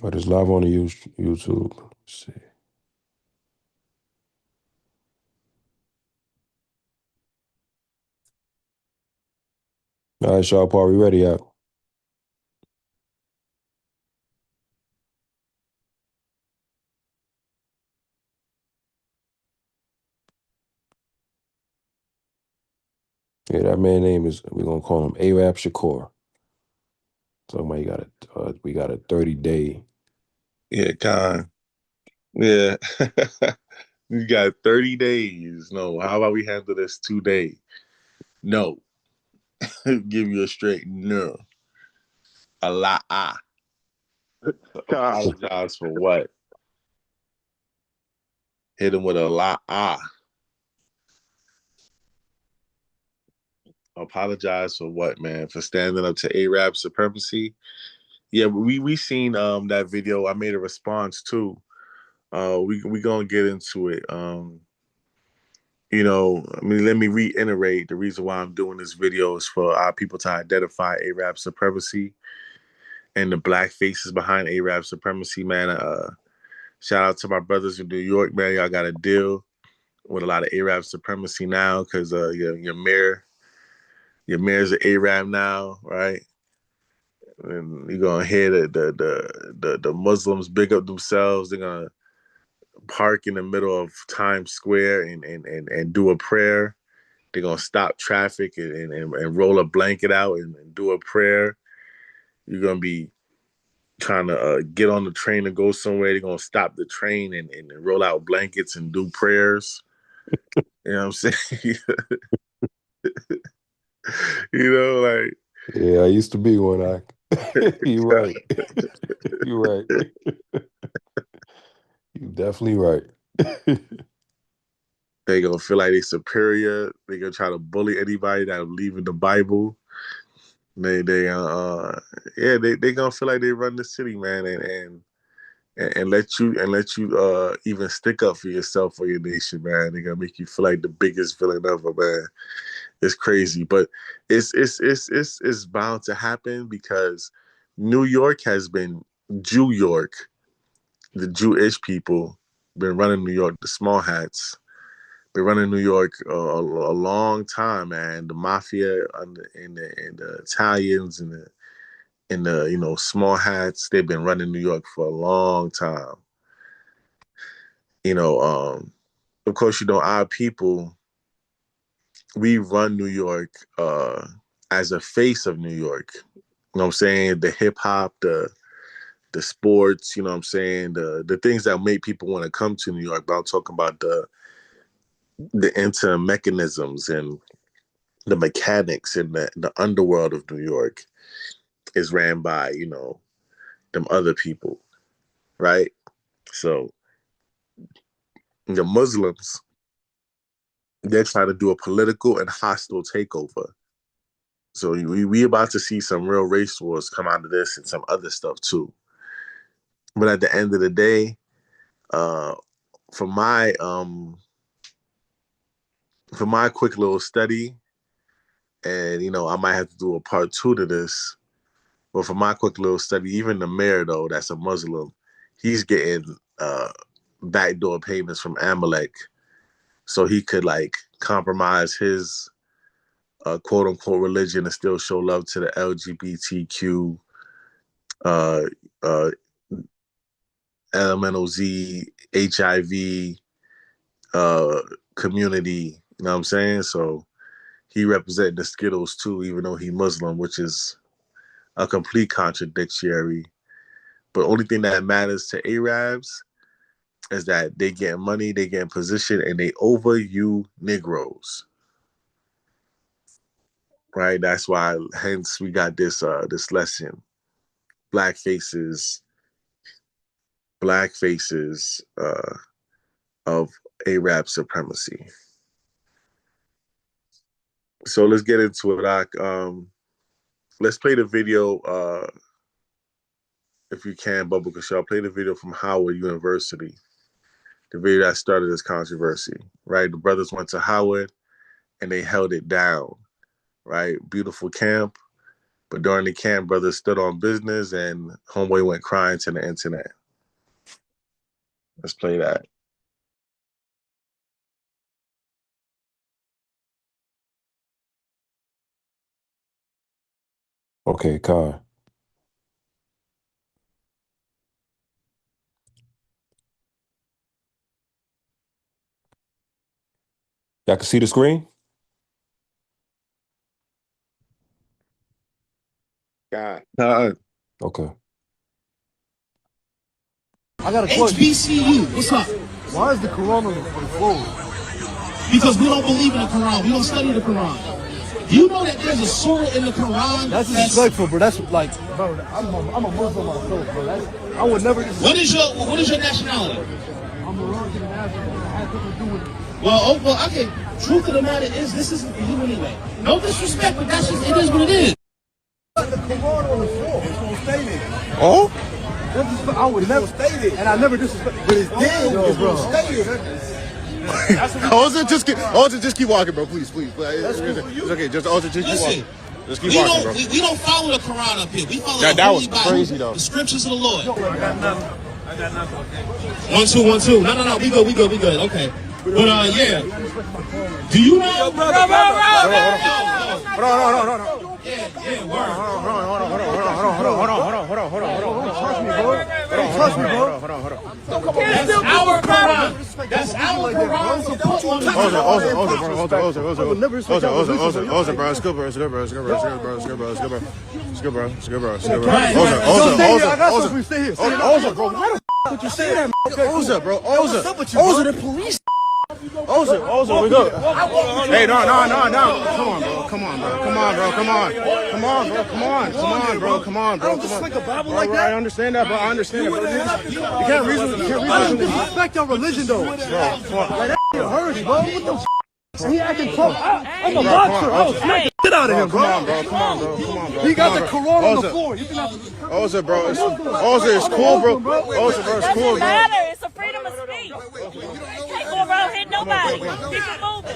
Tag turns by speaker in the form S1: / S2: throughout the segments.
S1: Oh, it's live on the YouTube. Let's see. All right, Shawapar, we ready out. Yeah, that man name is, we're gonna call him Arab Shakur. Somebody got we got a 30-day.
S2: Yeah, Con. Yeah. You got 30 days. No, how about we handle this today? No. Give you a straight no. A la ah. Apologize for what? Hit him with a la ah. Apologize for what, man? For standing up to Arab supremacy? Yeah, we seen that video. I made a response too. We gonna get into it. I mean, let me reiterate the reason why I'm doing this video is for our people to identify Arab supremacy and the black faces behind Arab supremacy, man. Shout out to my brothers in New York, man. Y'all got to deal with a lot of Arab supremacy now because your mayor's an Arab now, right? And you're gonna hear the Muslims big up themselves. They're gonna park in the middle of Times Square and do a prayer. They're gonna stop traffic and roll a blanket out and do a prayer. You're gonna be trying to get on the train and go somewhere. They're gonna stop the train and roll out blankets and do prayers. You know what I'm saying? Like
S1: Yeah, I used to be one. You right. You right. You definitely right.
S2: they gonna feel like they superior. They gonna try to bully anybody that believe in the Bible. They yeah, they gonna feel like they run the city, man, and let you even stick up for yourself or your nation, man. They're gonna make you feel like the biggest villain ever, man. It's crazy, but it's bound to happen because New York has been Jew York, the Jewish people been running New York, the small hats been running New York a long time, man. The mafia and the Italians and the small hats, they've been running New York for a long time. You know, of course, our people, we run New York as a face of New York. You know what I'm saying? The hip hop, the sports, you know what I'm saying? The things that make people want to come to New York. But I'm talking about the inter mechanisms and the mechanics and the underworld of New York is ran by, them other people, right? So the Muslims, they're trying to do a political and hostile takeover. So we about to see some real race wars come out of this and some other stuff too. But at the end of the day, uh, for my um for my quick little study, and I might have to do a part two to this. But for my quick little study, even the mayor though, that's a Muslim, he's getting backdoor payments from Amalek, so he could like compromise his quote unquote religion and still show love to the LGBTQ uh, uh, LMNOZ, HIV uh, community. You know what I'm saying? So he represented the Skittles too, even though he Muslim, which is a complete contradictory. But only thing that matters to Arabs is that they get money, they get in position, and they over you Negroes. Right? That's why hence we got this lesson. Black faces, black faces of Arab supremacy. So let's get into it. Let's play the video if you can, Bubba Kashal. Play the video from Howard University, the video that started this controversy. Right, the brothers went to Howard and they held it down. Right, beautiful camp, But during the camp, brothers stood on business, and homeboy went crying to the internet. Let's play that.
S1: Okay, Kai. Y'all can see the screen?
S2: God.
S1: Okay.
S3: I got a question.
S4: HBCU, what's up?
S3: Why is the Quran on the floor?
S4: Because we don't believe in the Quran. We don't study the Quran. You know that there's a surah in the Quran.
S3: That's disrespectful, bro. That's like, bro, I'm a Muslim myself, bro. I would never.
S4: What is your nationality?
S3: I'm Iranian national. It has nothing to do with it.
S4: Well, okay. Truth of the matter is, this isn't for you anyway. No disrespect, but that's just, it is what it is.
S3: The Quran on the floor. It's gonna stay there.
S2: Oh?
S3: I would never stay there. And I never disrespect. But it's dead. It's gonna stay there.
S5: Just keep walking, bro. Please. It's okay. Just keep walking. Just keep walking, bro.
S4: We don't follow the Quran up here. We follow
S5: That
S4: the Holy
S5: was
S4: Bible,
S5: crazy, though.
S4: the scriptures of the Lord.
S3: I got nothing.
S4: 1 2 1 2. No. We good. Okay. But yeah. Do you know?
S5: Bro.
S3: Trust me, bro.
S4: That's our Quran. That's our Quran. So put on the
S3: I got something to say here. Bro, why the f would you say that,
S5: Oza, the police. Oza, we go. Hey, no. Come on, bro.
S3: Like a Bible like that.
S5: I understand that, bro. You can't reason.
S3: I don't disrespect your religion, though. Like that hurts, bro. What the f? He acting tough. I'm a boxer. I was smack the shit out of him, bro.
S5: Come on, bro.
S3: He got the Quran on the floor.
S5: Oza, bro. Oza, it's cool, bro. Oza, bro, it's cool, bro.
S6: Doesn't matter. It's a freedom of speech. You can't go around hitting nobody. Keep it moving.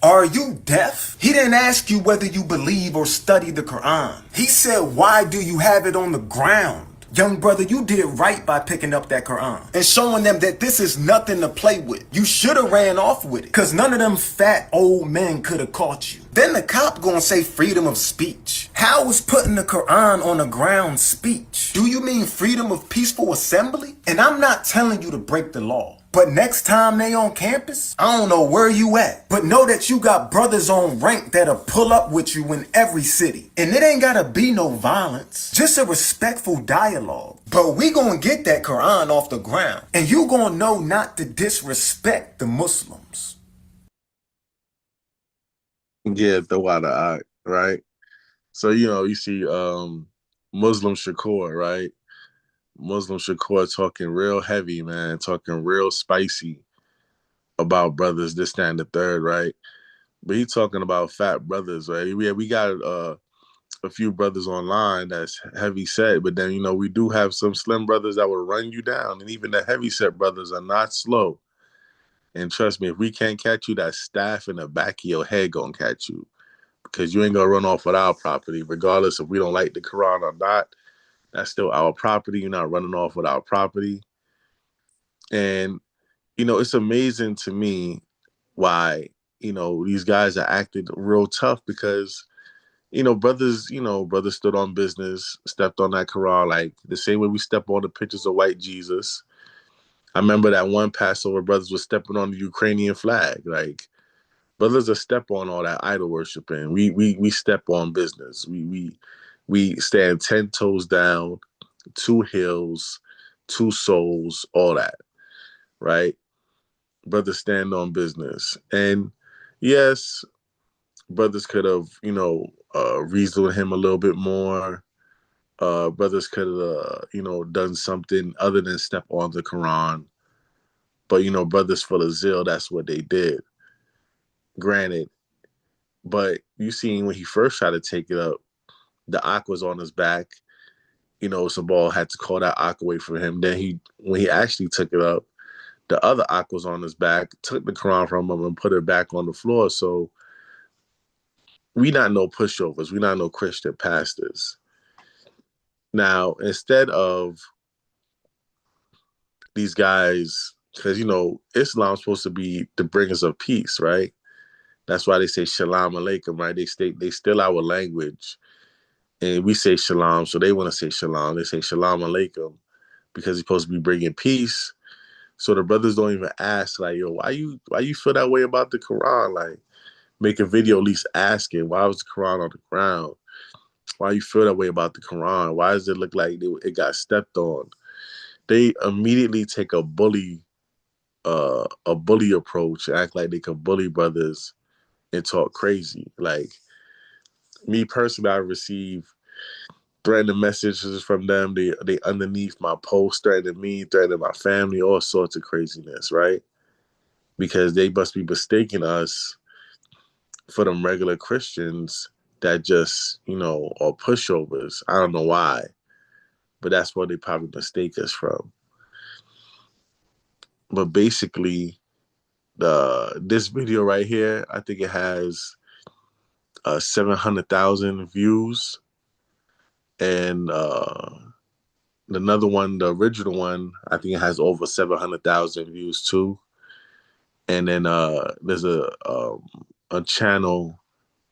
S7: Are you deaf? He didn't ask you whether you believe or study the Quran. He said, why do you have it on the ground? Young brother, you did right by picking up that Quran and showing them that this is nothing to play with. You should have ran off with it, because none of them fat old men could have caught you. Then the cop gonna say freedom of speech. How is putting the Quran on the ground speech? Do you mean freedom of peaceful assembly? And I'm not telling you to break the law. But next time they on campus, I don't know where you at, but know that you got brothers on rank that'll pull up with you in every city. And it ain't gotta be no violence, just a respectful dialogue. But we gonna get that Quran off the ground, and you gonna know not to disrespect the Muslims.
S2: Yeah, throw out the eye, right? So, you see Muslim Shakur, right? Muslim Shakur talking real heavy, man, talking real spicy about brothers, this, that, and the third, right? But he talking about fat brothers, right? Yeah, we got a few brothers online that's heavy set, but then, we do have some slim brothers that will run you down. And even the heavy set brothers are not slow. And trust me, if we can't catch you, that staff in the back of your head gonna catch you, because you ain't gonna run off with our property, regardless if we don't like the Quran or not. That's still our property. You're not running off with our property. And, it's amazing to me why, these guys are acting real tough, because, brothers stood on business, stepped on that Quran, like the same way we step on the pictures of white Jesus. I remember that one Passover, brothers were stepping on the Ukrainian flag. Like, brothers are step on all that idol worshiping. We step on business. We stand 10 toes down, 2 hills, 2 souls, all that, right? Brothers stand on business. And yes, brothers could have, reasoned with him a little bit more. Brothers could have, done something other than step on the Quran. But, brothers full of zeal, that's what they did. Granted. But you seen when he first tried to take it up, the Ak was on his back. Sabal had to call that Ak away from him. Then when he actually took it up, the other Ak was on his back, took the Quran from him and put it back on the floor. So we not no pushovers. We not no Christian pastors. Now, instead of these guys, because Islam's supposed to be the bringers of peace, right? That's why they say shalom alaikum, right? They steal our language, and we say shalom, so they want to say shalom. They say shalom alaikum because he's supposed to be bringing peace. So the brothers don't even ask, like, yo, why you feel that way about the Quran? Like, make a video at least asking, why was the Quran on the ground? Why you feel that way about the Quran? Why does it look like it got stepped on? They immediately take a bully approach, act like they can bully brothers and talk crazy. Like me personally, I receive threatening messages from them. They underneath my post threatening me, threatening my family, all sorts of craziness, right? Because they must be mistaking us for them regular Christians that just, are pushovers. I don't know why, but that's what they probably mistake us from. But basically, this video right here, I think it has 700,000 views, and another one, the original one, I think it has over 700,000 views too. And then there's a channel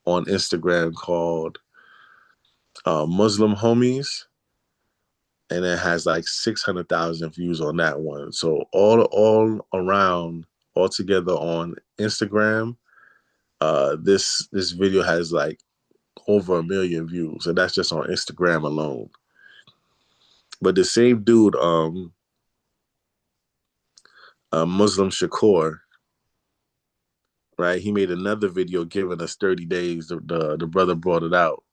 S2: on Instagram called Muslim Homies, and it has like 600,000 views on that one. So all around, all together on Instagram, this video has like over 1 million views, and that's just on Instagram alone. But the same dude, Muslim Shakur, right? He made another video giving us 30 days. The brother brought it out.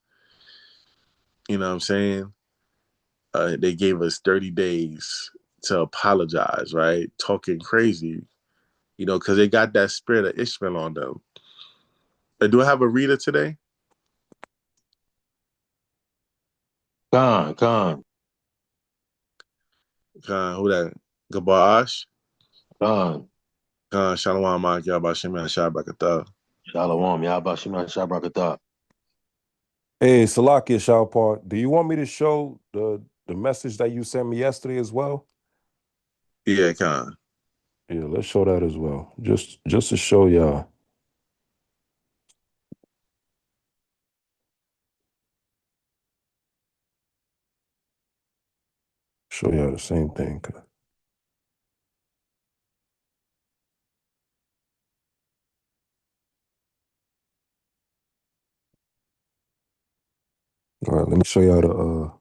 S2: You know what I'm saying? They gave us 30 days to apologize, right? Talking crazy, because they got that spirit of Ishmael on them. Do I have a reader today?
S1: Khan.
S2: Who that? Gabash?
S1: Khan.
S2: Shalom, Mak, Yabba, Shemya, Shabrakatah.
S1: Shalom. Yabashima Shabrakatah. Hey, Salakia Shawapar, do you want me to show the message that you sent me yesterday as well?
S2: Yeah, Khan.
S1: Yeah, let's show that as well. Just to show y'all. Show y'all the same thing. All right, let me show y'all the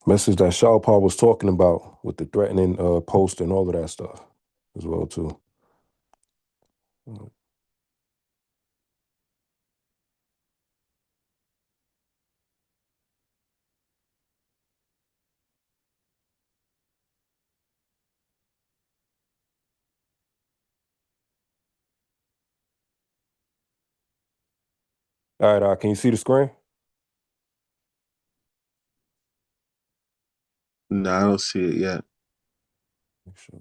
S1: message that Shawapar was talking about with the threatening post and all of that stuff as well too. All right, can you see the screen?
S2: No, I don't see it yet.
S1: Sure.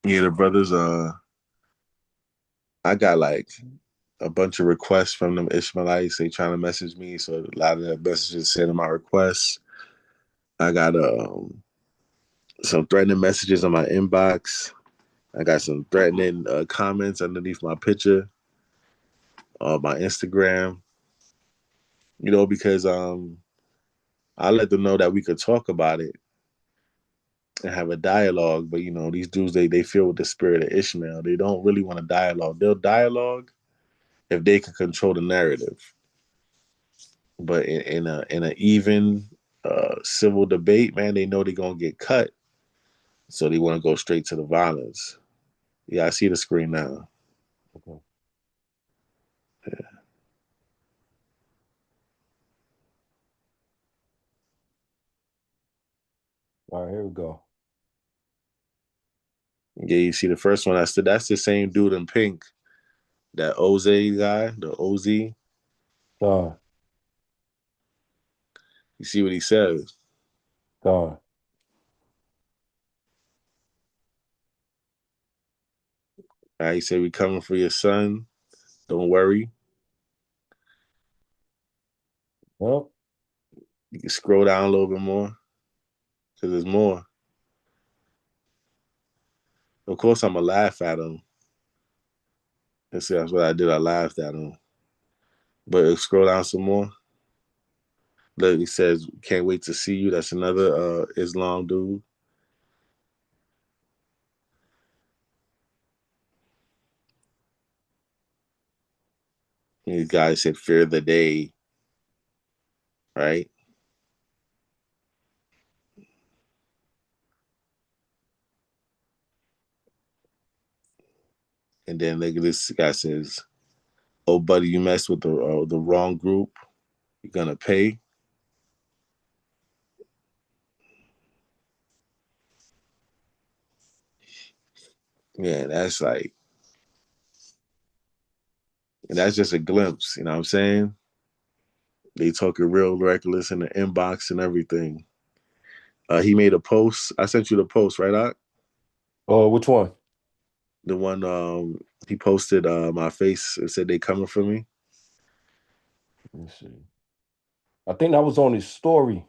S2: Yeah, the brothers, I got like a bunch of requests from them Ishmaelites. They trying to message me, so a lot of that messages sending my requests. I got some threatening messages on my inbox. I got some threatening comments underneath my picture on my Instagram. Because I let them know that we could talk about it and have a dialogue. But these dudes, they feel with the spirit of Ishmael. They don't really want to dialogue. They'll dialogue if they can control the narrative. But in an even civil debate, man, they know they're gonna get cut, so they want to go straight to the violence. Yeah, I see the screen now.
S1: Okay.
S2: Yeah.
S1: All right, here we go.
S2: Yeah, you see the first one. That's the same dude in pink. That Oz guy, the Oz. You
S1: Done.
S2: see what he says.
S1: Done.
S2: All right, he said, "We coming for your son. Don't worry."
S1: Well,
S2: You can scroll down a little bit more because there's more. Of course, I'm gonna laugh at him. Let's see, that's what I did. I laughed at him. But scroll down some more. Look, he says, "Can't wait to see you." That's another Islam dude. And the guy said, "Fear the day," right? And then look at this guy says, "Oh, buddy, you messed with the wrong group. You're gonna pay." Yeah, that's like, and that's just a glimpse. You know what I'm saying? They talking real reckless in the inbox and everything. He made a post. I sent you the post, right, Doc?
S1: oh, which one?
S2: The one he posted my face and said they coming for me.
S1: Let me see. I think that was on his story.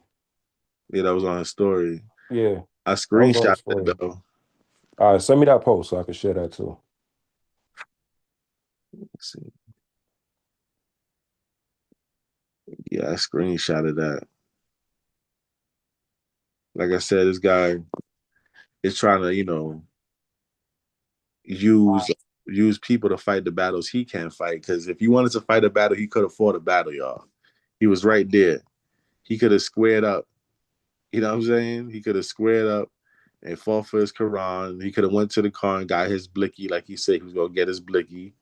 S2: Yeah, that was on his story.
S1: Yeah,
S2: I
S1: that was on
S2: screenshot
S1: his story.
S2: it though.
S1: All right, send me that post so I can share that too.
S2: Let's see. Yeah, I screenshotted that. Like I said, this guy is trying to, use people to fight the battles he can't fight. Because if he wanted to fight a battle, he could have fought a battle, y'all. He was right there. He could have squared up. You know what I'm saying? He could have squared up and fought for his Quran. He could have went to the car and got his blicky, like he said he was gonna get his blicky,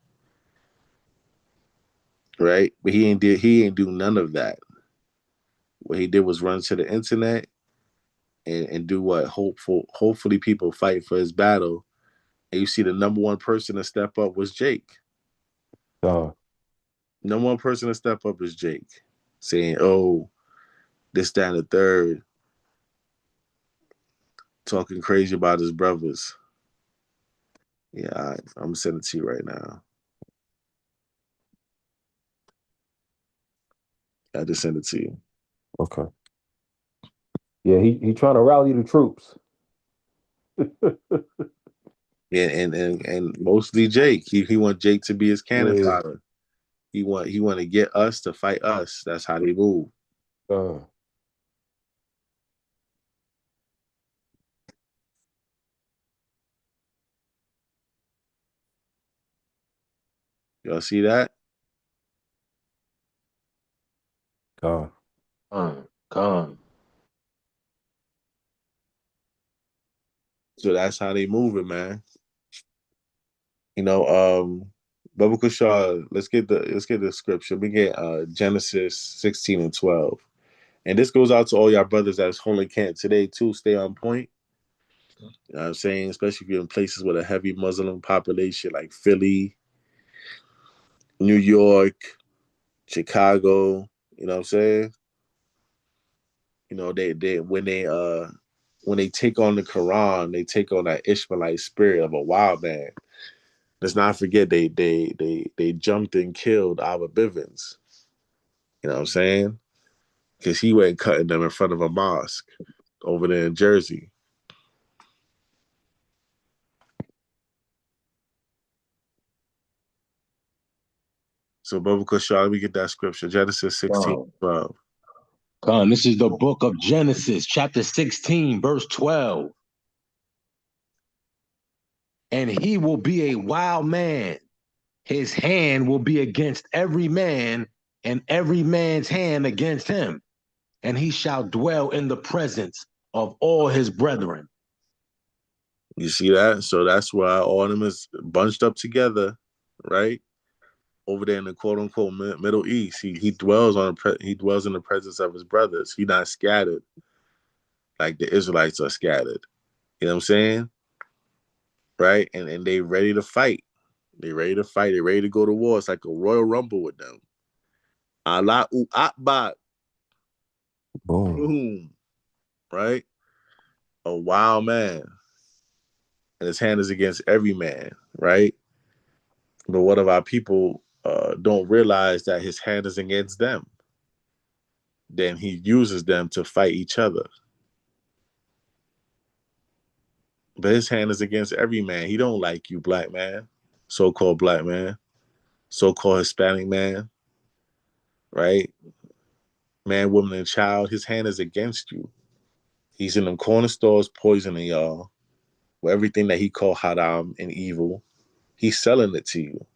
S2: right? But he ain't do none of that. What he did was run to the internet and do what hopefully people fight for his battle. And you see the number one person to step up was Jake.
S1: Done.
S2: Number one person to step up is Jake, saying, "Oh, this, that, and the third," talking crazy about his brothers. Yeah, I'm gonna send it to you right now. I just sent it to you.
S1: Okay. Yeah, he trying to rally the troops.
S2: Yeah, and mostly Jake. He want Jake to be his cannon
S1: Yeah.
S2: fodder. He want to get us to fight us. That's how they move.
S1: Done.
S2: Y'all see that?
S1: Done.
S4: Con.
S2: So that's how they move it, man. Baba Kushar, let's get the scripture. We get Genesis 16 and 12. And this goes out to all y'all brothers that's holding camp today too. Stay on point. You know what I'm saying? Especially if you're in places with a heavy Muslim population like Philly, New York, Chicago. You know what I'm saying? They when they take on the Quran, they take on that Ishmaelite spirit of a wild man. Let's not forget they jumped and killed Abba Bivens. You know what I'm saying? Because he went cutting them in front of a mosque over there in Jersey. So, Baba Kushar, let me get that scripture. Genesis 16:12.
S4: Con, this is the book of Genesis, chapter 16, verse 12. And he will be a wild man. His hand will be against every man, and every man's hand against him. And he shall dwell in the presence of all his brethren.
S2: You see that? So that's why all of them is bunched up together, right? Over there in the quote unquote Middle East. He dwells in the presence of his brothers. He not scattered. like the Israelites are scattered. You know what I'm saying? Right? And they ready to fight. They ready to fight. They ready to go to war. It's like a Royal Rumble with them. Allahu Akbar.
S1: Boom.
S2: Boom. Right? A wild man. And his hand is against every man. Right? But what if our people don't realize that his hand is against them? Then he uses them to fight each other. But his hand is against every man. He don't like you, black man, so-called black man, so-called Hispanic man, right? Man, woman, and child. His hand is against you. He's in them corner stores poisoning y'all with everything that he called haram and evil. He's selling it to you.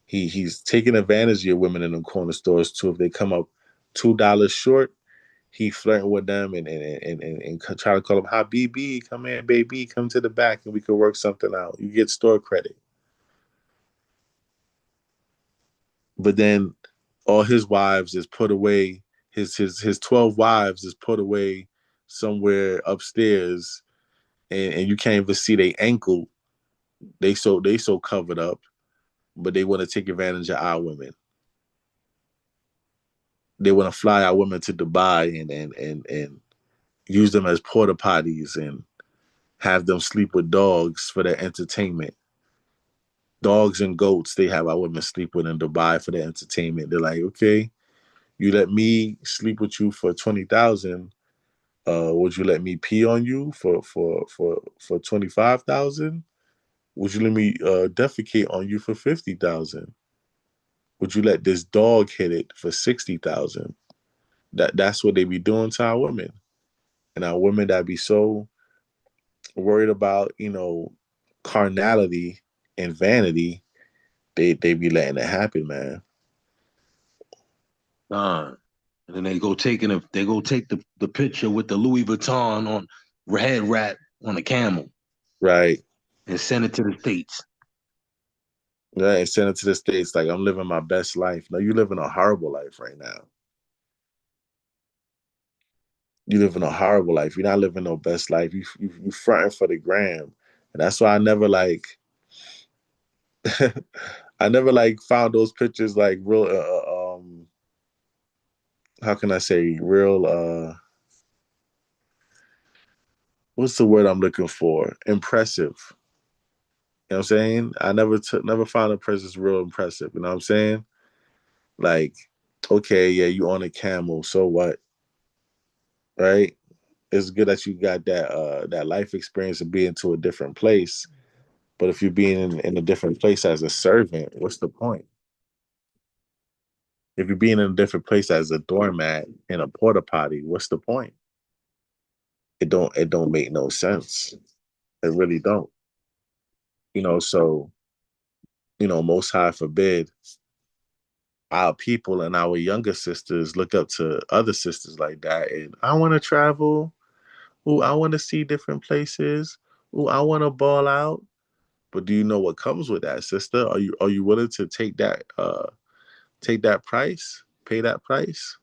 S2: He's taking advantage of your women in them corner stores too. If they come up $2 short, he flirting with them and try to call them Habibi, come in, baby, come to the back and we can work something out. You get store credit. But then all his wives is put away. His 12 wives is put away somewhere upstairs, and you can't even see their ankle. They so covered up, but they want to take advantage of our women. They want to fly our women to Dubai and use them as porta potties and have them sleep with dogs for their entertainment. Dogs and goats, they have our women sleep with in Dubai for their entertainment. They're like, okay, you let me sleep with you for 20,000. Would you let me pee on you for 25,000? Would you let me defecate on you for 50,000? Would you let this dog hit it for 60,000? That's what they be doing to our women, and our women that be so worried about carnality and vanity, they be letting it happen, man.
S4: And then they go take the picture with the Louis Vuitton on head wrap on a camel
S2: Right.
S4: and send it to the States.
S2: Yeah, and send it to the States like I'm living my best life. No, you living a horrible life right now. You living a horrible life. You're not living no best life. You fronting for the gram, and that's why I never like. I never like found those pictures like real. How can I say real? What's the word I'm looking for? Impressive. You know what I'm saying? I never found a person's real impressive. You know what I'm saying? Like, okay, yeah, you on a camel, so what? Right? It's good that you got that life experience of being to a different place. But if you're being in a different place as a servant, what's the point? If you're being in a different place as a doormat in a porta potty, what's the point? It don't make no sense. It really don't. So most high forbid our people and our younger sisters look up to other sisters like that and I want to travel. Ooh, I want to see different places. Ooh, I want to ball out. But do you know what comes with that, sister? Are you willing to take that price? Pay that price?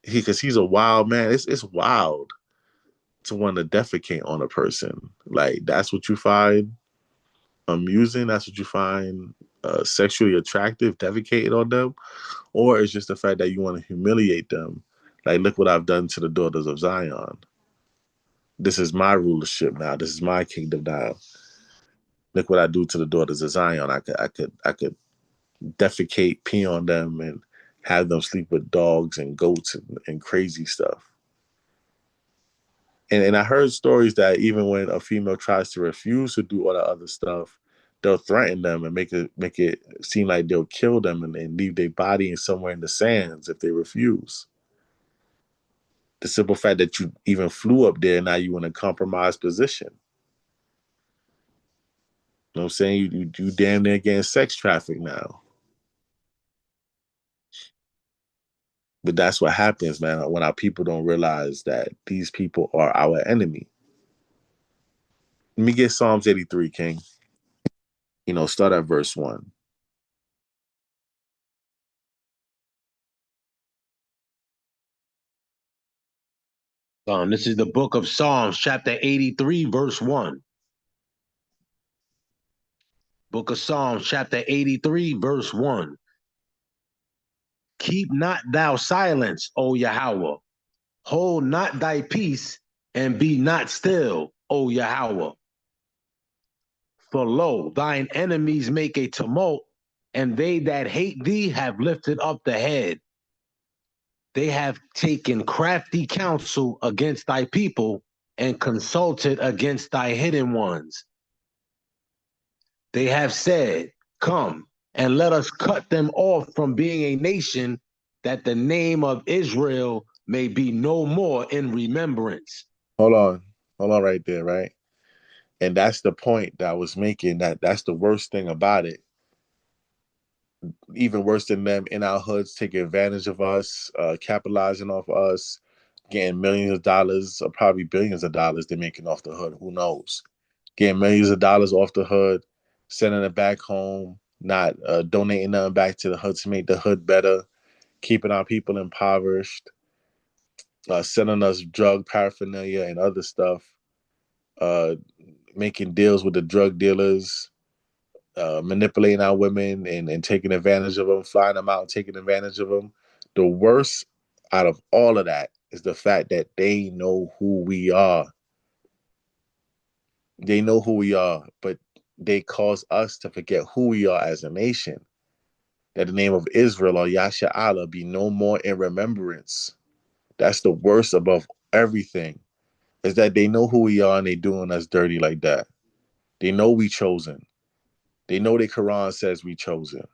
S2: Because he's a wild man. It's wild to want to defecate on a person. Like that's what you find amusing. That's what you find sexually attractive. Defecating on them, or it's just the fact that you want to humiliate them. Like, look what I've done to the daughters of Zion. This is my rulership now. This is my kingdom now. Look what I do to the daughters of Zion. I could defecate, pee on them, and have them sleep with dogs and goats and crazy stuff. And I heard stories that even when a female tries to refuse to do all that other stuff, they'll threaten them and make it seem like they'll kill them and leave their body in somewhere in the sands if they refuse. The simple fact that you even flew up there, now you in a compromised position. You know what I'm saying? You damn near getting sex trafficked now. But that's what happens, man, when our people don't realize that these people are our enemy. Let me get Psalms 83, King. Start at verse 1.
S4: This is the book of Psalms, chapter 83, verse 1. Book of Psalms, chapter 83, verse 1. Keep not thou silence, O Yahweh. Hold not thy peace, and be not still, O Yahweh. For lo, thine enemies make a tumult, and they that hate thee have lifted up the head. They have taken crafty counsel against thy people, and consulted against thy hidden ones. They have said, come, and let us cut them off from being a nation, that the name of Israel may be no more in remembrance.
S2: Hold on right there, right? And that's the point that I was making, that's the worst thing about it. Even worse than them in our hoods taking advantage of us, capitalizing off us, getting millions of dollars or probably billions of dollars they're making off the hood. Who knows? Getting millions of dollars off the hood, sending it back home, not donating nothing back to the hood to make the hood better, keeping our people impoverished, sending us drug paraphernalia and other stuff, making deals with the drug dealers, manipulating our women and taking advantage of them, flying them out and taking advantage of them. The worst out of all of that is the fact that they know who we are. They know who we are, but they cause us to forget who we are as a nation. That the name of Israel or Yasha Allah be no more in remembrance. That's the worst above everything, is that they know who we are and they doing us dirty like that. They know we chosen. They know the Quran says we chosen,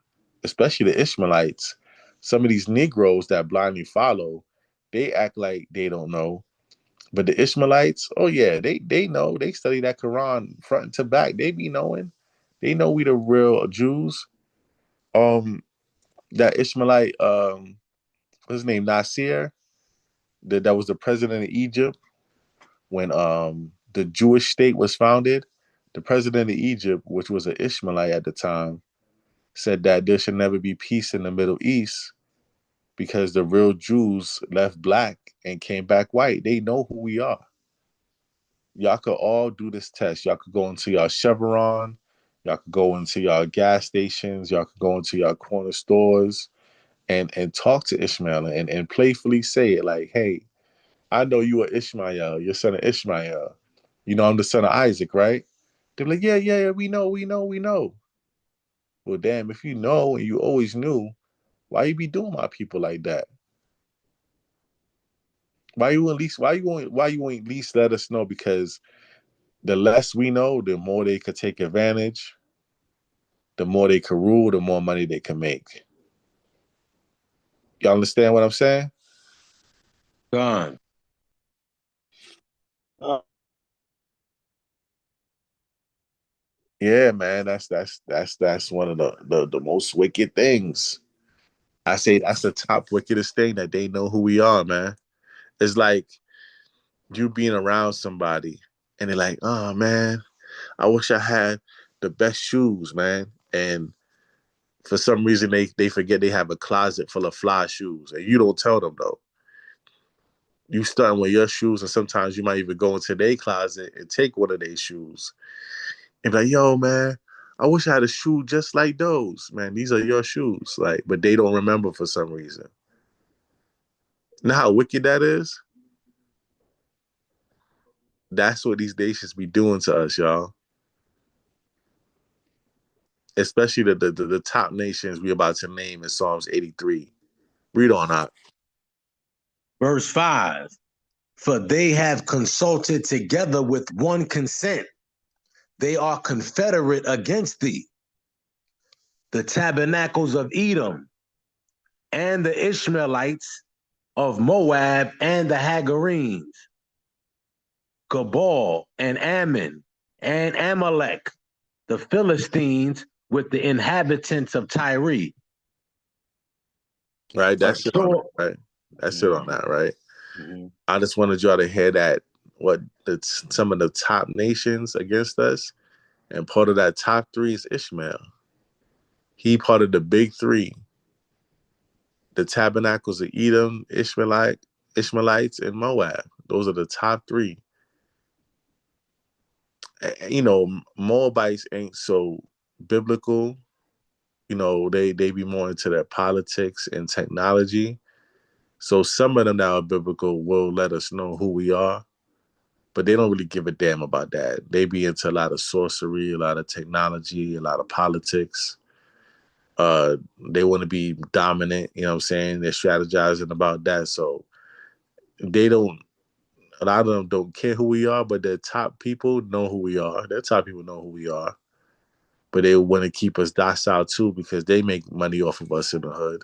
S2: especially the Ishmaelites. Some of these Negroes that blindly follow, they act like they don't know. But the Ishmaelites, oh yeah, they know. They study that Quran front to back. They be knowing. They know we the real Jews. That Ishmaelite, what's his name, Nasir, that was the president of Egypt when the Jewish state was founded. The president of Egypt, which was an Ishmaelite at the time, said that there should never be peace in the Middle East because the real Jews left black and came back white. They know who we are. Y'all could all do this test. Y'all could go into y'all Chevron. Y'all could go into y'all gas stations. Y'all could go into y'all corner stores and talk to Ishmael and playfully say it like, hey, I know you are Ishmael. You're son of Ishmael. You know I'm the son of Isaac, right? They're like, yeah, we know. Well, damn, if you know and you always knew, why you be doing my people like that? Why you at least let us know? Because the less we know, the more they could take advantage, the more they could rule, the more money they can make. Y'all understand what I'm saying?
S4: Gone.
S2: Yeah, man, that's one of the most wicked things. I say that's the top wickedest thing, that they know who we are, man. It's like you being around somebody and they're like, oh man, I wish I had the best shoes, man. And for some reason they forget they have a closet full of fly shoes. And you don't tell them though. You starting with your shoes, and sometimes you might even go into their closet and take one of their shoes and be like, yo, man, I wish I had a shoe just like those. Man, these are your shoes. Like, but they don't remember for some reason. Know how wicked that is? That's what these nations be doing to us, y'all. Especially the top nations we about to name in Psalms 83. Read on out.
S4: Verse 5. For they have consulted together with one consent. They are confederate against thee. The tabernacles of Edom and the Ishmaelites of Moab and the Hagarenes, Gabal and Ammon and Amalek, the Philistines with the inhabitants of Tyre.
S2: Right, that's it on that, right? That's it on that, right?
S4: Mm-hmm.
S2: I just wanted y'all to hear that some of the top nations against us, and part of that top three is Ishmael. He part of the big three. The tabernacles of Edom, Ishmaelites, and Moab. Those are the top three. You know, Moabites ain't so biblical. You know, they be more into their politics and technology. So some of them that are biblical will let us know who we are, but they don't really give a damn about that. They be into a lot of sorcery, a lot of technology, a lot of politics. They want to be dominant, you know what I'm saying? They're strategizing about that. So they don't, a lot of them don't care who we are, but their top people know who we are. Their top people know who we are. But they want to keep us docile too because they make money off of us in the hood.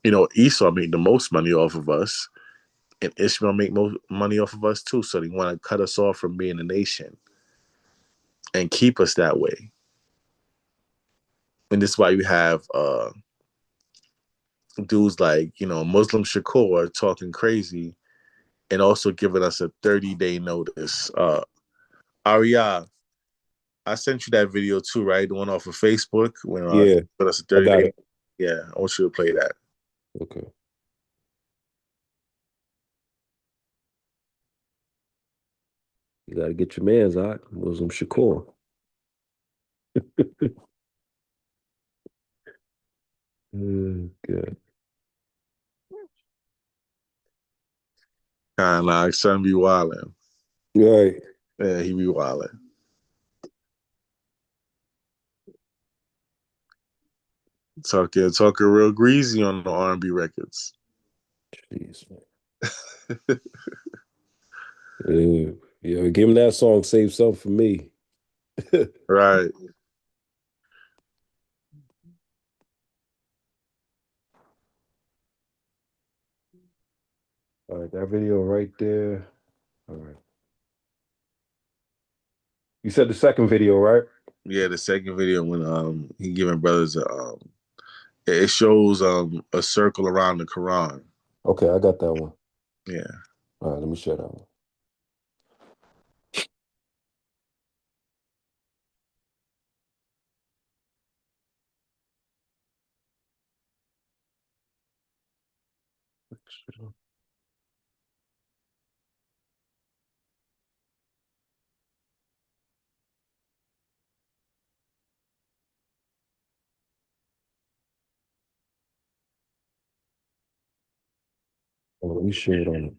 S2: You know, Esau made the most money off of us, and Ishmael make most money off of us too. So they want to cut us off from being a nation and keep us that way. And this is why you have dudes like, you know, Muslim Shakur talking crazy and also giving us a 30-day notice. Arya, I sent you that video too, right? The one off of Facebook when
S1: Yeah,
S2: put us a
S1: I got
S2: 30-day.
S1: it.
S2: Yeah, I want you to play that.
S1: Okay. You got to get your man's out. Muslim Shakur. Good.
S2: Kind of like son be wildin'.
S1: Right.
S2: Yeah, he be wildin'. Talking real greasy on the R&B records.
S1: Jeez, man. Yeah, give him that song, Save Some for Me.
S2: Right.
S1: All right, that video right there. All right. You said the second video, right?
S2: Yeah, the second video when he giving brothers it shows a circle around the Quran.
S1: Okay, I got that one.
S2: Yeah.
S1: All right, let me share that one. Oh, let me share it on it.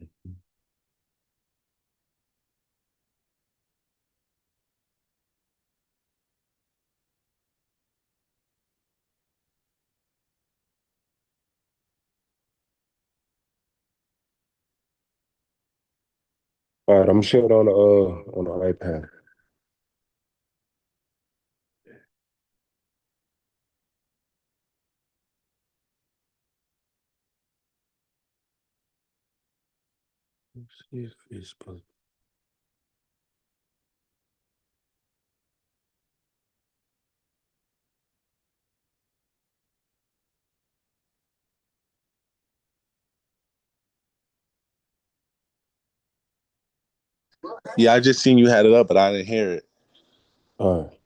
S1: All right, I'm gonna share it on the iPad. Let's see if Facebook.
S2: Yeah, I just seen you had it up, but I didn't hear it.
S1: All right.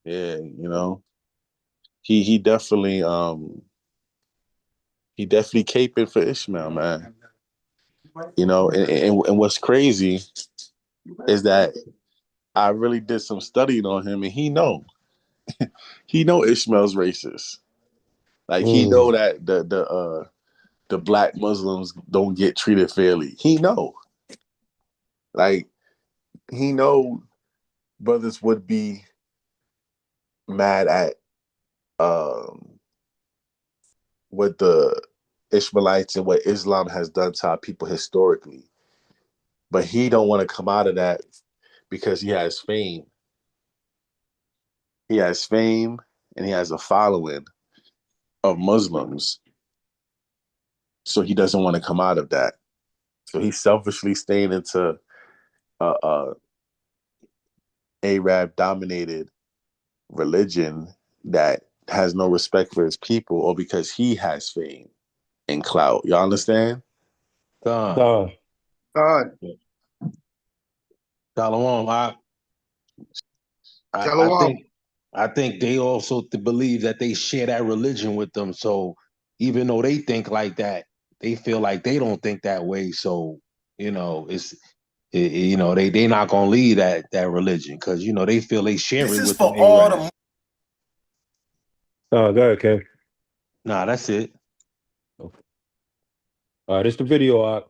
S2: Yeah, you know. He definitely caping for Ishmael, man. You know, and what's crazy is that I really did some studying on him and he know Ishmael's racist. Like he know that the black Muslims don't get treated fairly. He know. Like he know brothers would be mad at what the Ishmaelites and what Islam has done to our people historically. But he don't want to come out of that because he has fame. He has fame and he has a following of Muslims. So he doesn't want to come out of that. So he's selfishly staying into Arab dominated religion that has no respect for his people or because he has fame and clout. Y'all understand?
S1: God.
S4: Shalom. I
S5: Shalom.
S4: think I think they also believe that they share that religion with them. So even though they think like that, they feel like they don't think that way. So they not gonna leave that religion because they feel they share
S7: This
S4: it
S7: is
S4: with
S7: for
S4: them.
S7: all the
S1: Oh, go ahead, Ken.
S4: Nah, that's it.
S1: All right, this the video.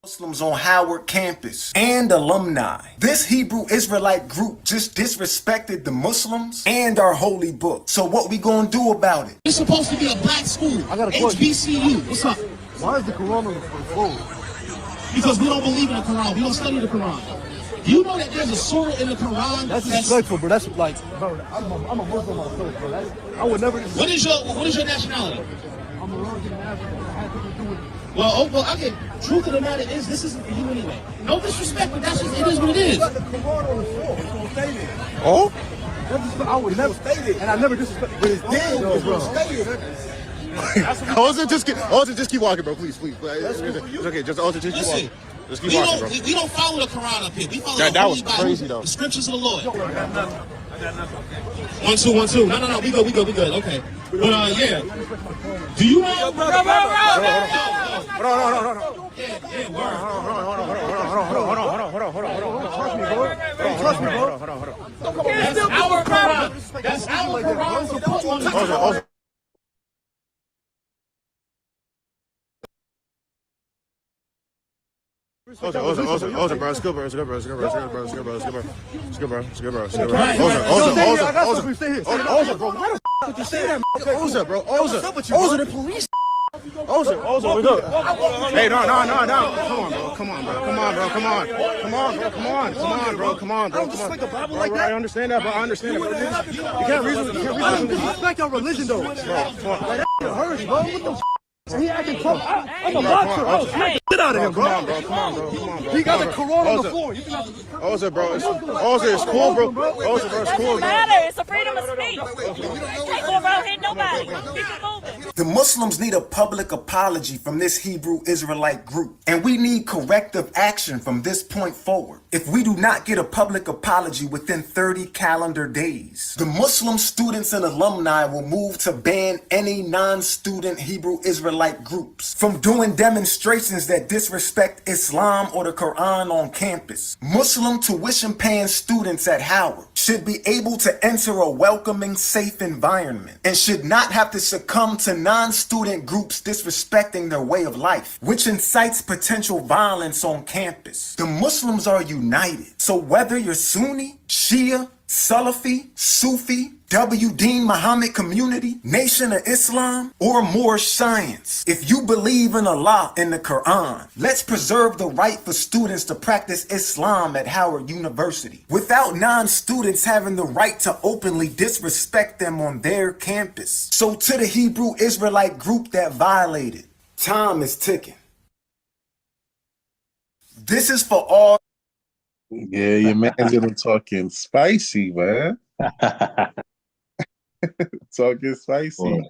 S7: Muslims on Howard campus and alumni. This Hebrew Israelite group just disrespected the Muslims and our holy book. So what we gonna do about it?
S8: It's supposed to be a black school.
S3: I got a question.
S8: HBCU. What's up?
S3: Why is the Quran on the floor?
S8: Because we don't believe in the Quran. We don't study the Quran. You know that there's a surah in the Quran.
S3: That's disrespectful, bro. That's like, bro, I'm a Muslim myself, bro. I would never.
S8: What is your nationality?
S3: I'm American African. I had to do with.
S8: Well, okay. Truth of the matter is, this isn't for you anyway. No disrespect, but that's just, it is what it is.
S3: You got the Quran on the floor. It's gonna stay there.
S5: Oh?
S3: I would never stay there, and I never disrespect. But it's dead, though, bro.
S5: Also, just keep walking, bro. Please. It's okay. Just keep
S8: Listen,
S5: walking. Just keep walking, bro.
S8: we don't follow the Quran up here. We follow
S5: That
S8: the Holy
S5: was
S8: Bible,
S5: crazy, though.
S8: the scriptures of the Lord. 1 2 1 2. No. We good. Okay. But yeah. Do you know?
S5: No.
S8: That's our Quran. That's our Quran. So put on the
S5: Oza, bro. It's good, bro. Oza, bro. Why the f would you say that, man? Oza, bro. Oza, the police. Oza, we good. Hey, no. Come on, bro. I understand that, bro. You can't reason.
S3: Respect your religion, though. Like, that hurts, bro. What the f? He acting tough. I'm a boxer. I'll smack the shit out of him, bro.
S5: Come on, bro.
S3: He got the Quran on the floor.
S5: Oza, bro. It's cool, bro. Oza, bro, it's cool,
S6: Doesn't matter. It's a freedom of speech. Can't go around hitting nobody. Keep it moving.
S7: The Muslims need a public apology from this Hebrew Israelite group, and we need corrective action from this point forward. If we do not get a public apology within 30 calendar days, the Muslim students and alumni will move to ban any non-student Hebrew Israelite groups from doing demonstrations that disrespect Islam or the Quran on campus. Muslim tuition-paying students at Howard should be able to enter a welcoming, safe environment and should not have to succumb to non-student groups disrespecting their way of life, which incites potential violence on campus. The Muslims are united. So whether you're Sunni, Shia, Salafi, Sufi, Deen Muhammad community, Nation of Islam, or Moorish science, if you believe in Allah and the Quran, let's preserve the right for students to practice Islam at Howard University without non-students having the right to openly disrespect them on their campus. So to the Hebrew Israelite group that violated, time is ticking. This is for all.
S2: Yeah, your man's gonna talking spicy, man. Talking spicy.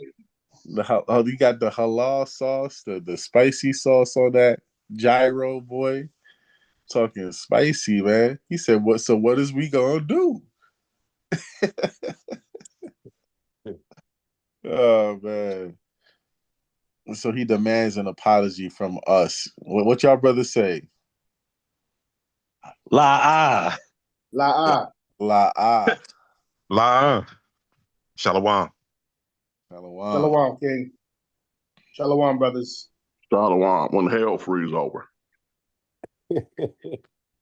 S2: You got the halal sauce, the spicy sauce on that gyro, boy. Talking spicy, man. He said, "What? So what is we gonna do?" Oh man. So he demands an apology from us. What y'all brothers say?
S4: La
S9: Shalom.
S5: Shalom, King. Shalom, brothers.
S9: Shalom. When hell freeze over.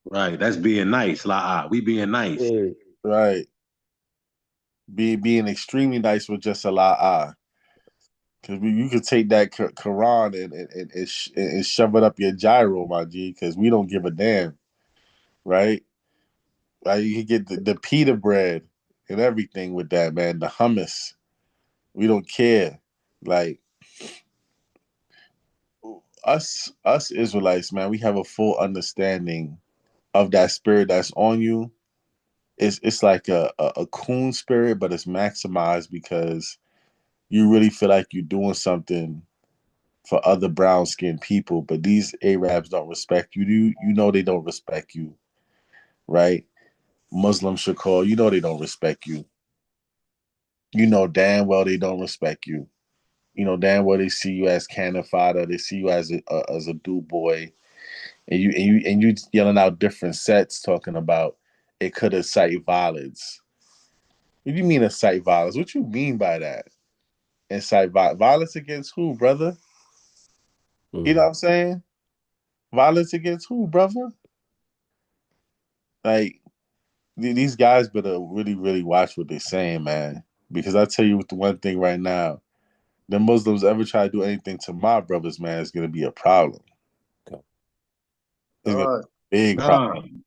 S4: Right. That's being nice. We being nice.
S2: Right. Being extremely nice with just a la'ah. Because you could take that Quran and shove it up your gyro, my G, because we don't give a damn. Right? Like you can get the pita bread and everything with that, man. The hummus. We don't care. Like us Israelites, man, we have a full understanding of that spirit that's on you. It's like a coon spirit, but it's maximized because you really feel like you're doing something for other brown skinned people, but these Arabs don't respect you. You know they don't respect you, right? Muslim should call. You know they don't respect you. You know damn well they don't respect you. You know damn well they see you as cannon fodder. They see you as a do boy, and you yelling out different sets talking about it could incite violence. What do you mean incite violence? What you mean by that? Incite violence against who, brother? You know what I'm saying? Violence against who, brother? Like these guys better really, really watch what they're saying, man. Because I tell you the one thing right now, the Muslims ever try to do anything to my brothers, man, it's gonna be a problem. It's gonna be a big problem.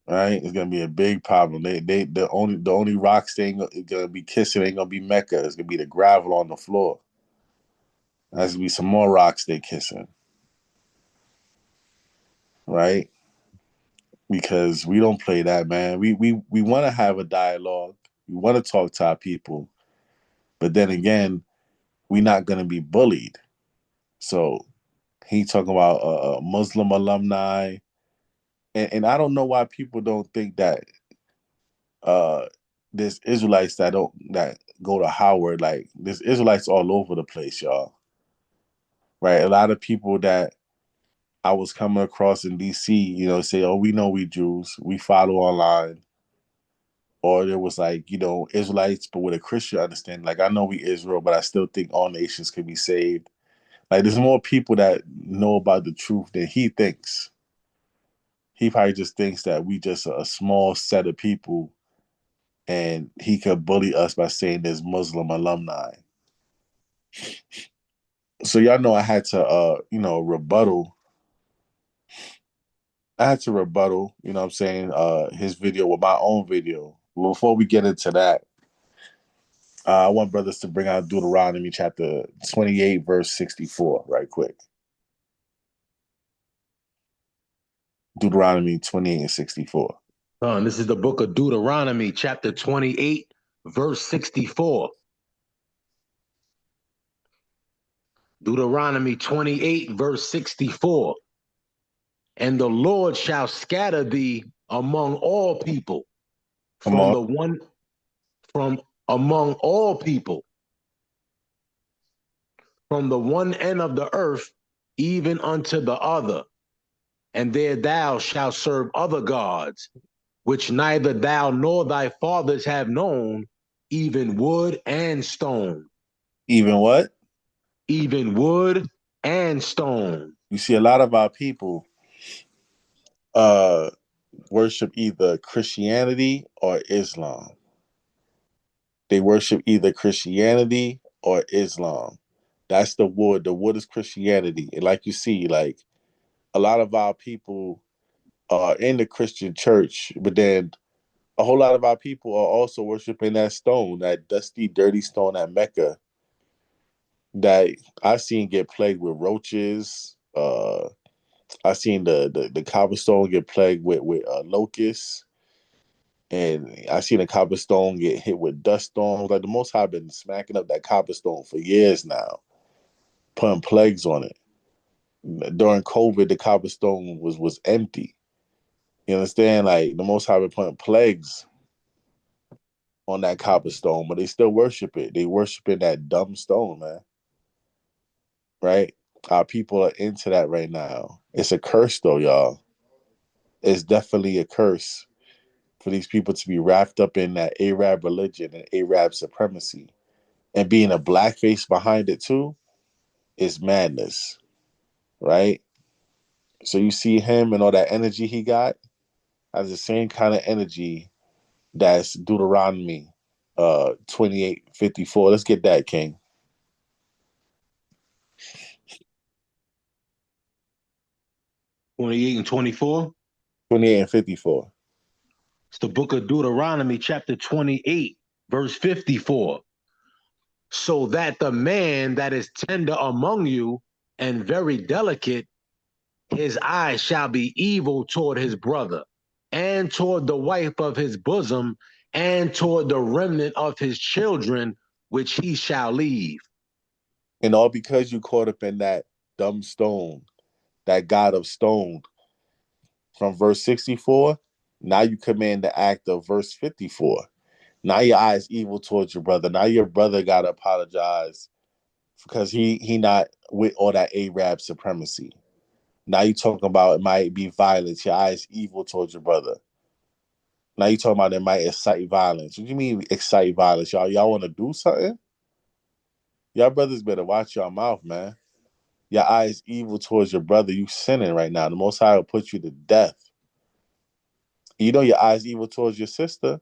S2: Right? It's gonna be a big problem. The only rocks they ain't gonna be kissing ain't gonna be Mecca. It's gonna be the gravel on the floor. There's gonna be some more rocks they kissing. Right? Because we don't play that, man. We want to have a dialogue. We want to talk to our people, but then again, we're not gonna be bullied. So he talking about Muslim alumni, and I don't know why people don't think that there's Israelites that go to Howard. Like there's Israelites all over the place, y'all. Right? A lot of people that I was coming across in DC, you know, say, "Oh, we know we Jews. We follow online." Or there was like, you know, Israelites, but with a Christian understanding. Like I know we Israel, but I still think all nations can be saved. Like there's more people that know about the truth than he thinks. He probably just thinks that we just a small set of people, and he could bully us by saying there's Muslim alumni. So y'all know I had to rebuttal. I had to rebuttal, you know what I'm saying, his video with my own video. Before we get into that, I want brothers to bring out Deuteronomy chapter 28, verse 64, right quick. Deuteronomy 28 and 64.
S4: This is the book of Deuteronomy, chapter 28, verse 64. Deuteronomy 28, verse 64. And the Lord shall scatter thee among all people, from among all people, from the one end of the earth even unto the other, and there thou shalt serve other gods, which neither thou nor thy fathers have known, even wood and stone.
S2: Even what?
S4: Even wood and stone.
S2: You see a lot of our people worship either Christianity or Islam. They worship either Christianity or Islam. That's the wood. The wood is Christianity. And like you see, like a lot of our people are in the Christian church, but then a whole lot of our people are also worshiping that stone, that dusty, dirty stone at Mecca that I've seen get plagued with roaches. I've seen the cobblestone get plagued with locusts. And I seen a cobblestone get hit with dust storms. Like the Most High been smacking up that cobblestone for years now, putting plagues on it. During COVID, the cobblestone was empty. You understand? Like the Most High been putting plagues on that cobblestone, but they still worship it. They worshiping that dumb stone, man. Right? Our people are into that right now. It's a curse, though, y'all. It's definitely a curse for these people to be wrapped up in that Arab religion and Arab supremacy. And being a blackface behind it too is madness, right? So you see him and all that energy he got has the same kind of energy that's Deuteronomy 28:54. Let's get that, King.
S4: 28 and 24.
S2: 28 and 54.
S4: It's the book of Deuteronomy, chapter 28, verse 54. So that the man that is tender among you and very delicate, his eye shall be evil toward his brother, and toward the wife of his bosom, and toward the remnant of his children, which he shall leave.
S2: And all because you caught up in that dumb stone, that God of stone from verse 64. Now you command the act of verse 54. Now your eye is evil towards your brother. Now your brother got to apologize because he not with all that Arab supremacy. Now you talking about it might be violence. Your eye is evil towards your brother. Now you talking about it might excite violence. What do you mean excite violence? Y'all want to do something? Y'all brothers better watch your mouth, man. Your eye is evil towards your brother. You sinning right now. The Most High will put you to death. You know your eye is evil towards your sister.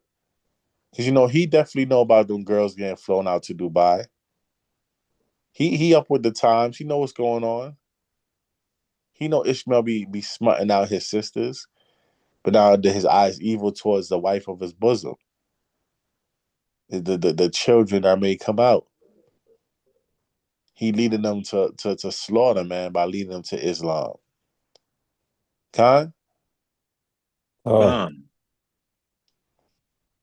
S2: Because you know he definitely know about them girls getting flown out to Dubai. He up with the times. He know what's going on. He know Ishmael be smutting out his sisters. But now his eye is evil towards the wife of his bosom. The children that may come out. He leading them to slaughter, man, by leading them to Islam. Khan?
S4: Khan.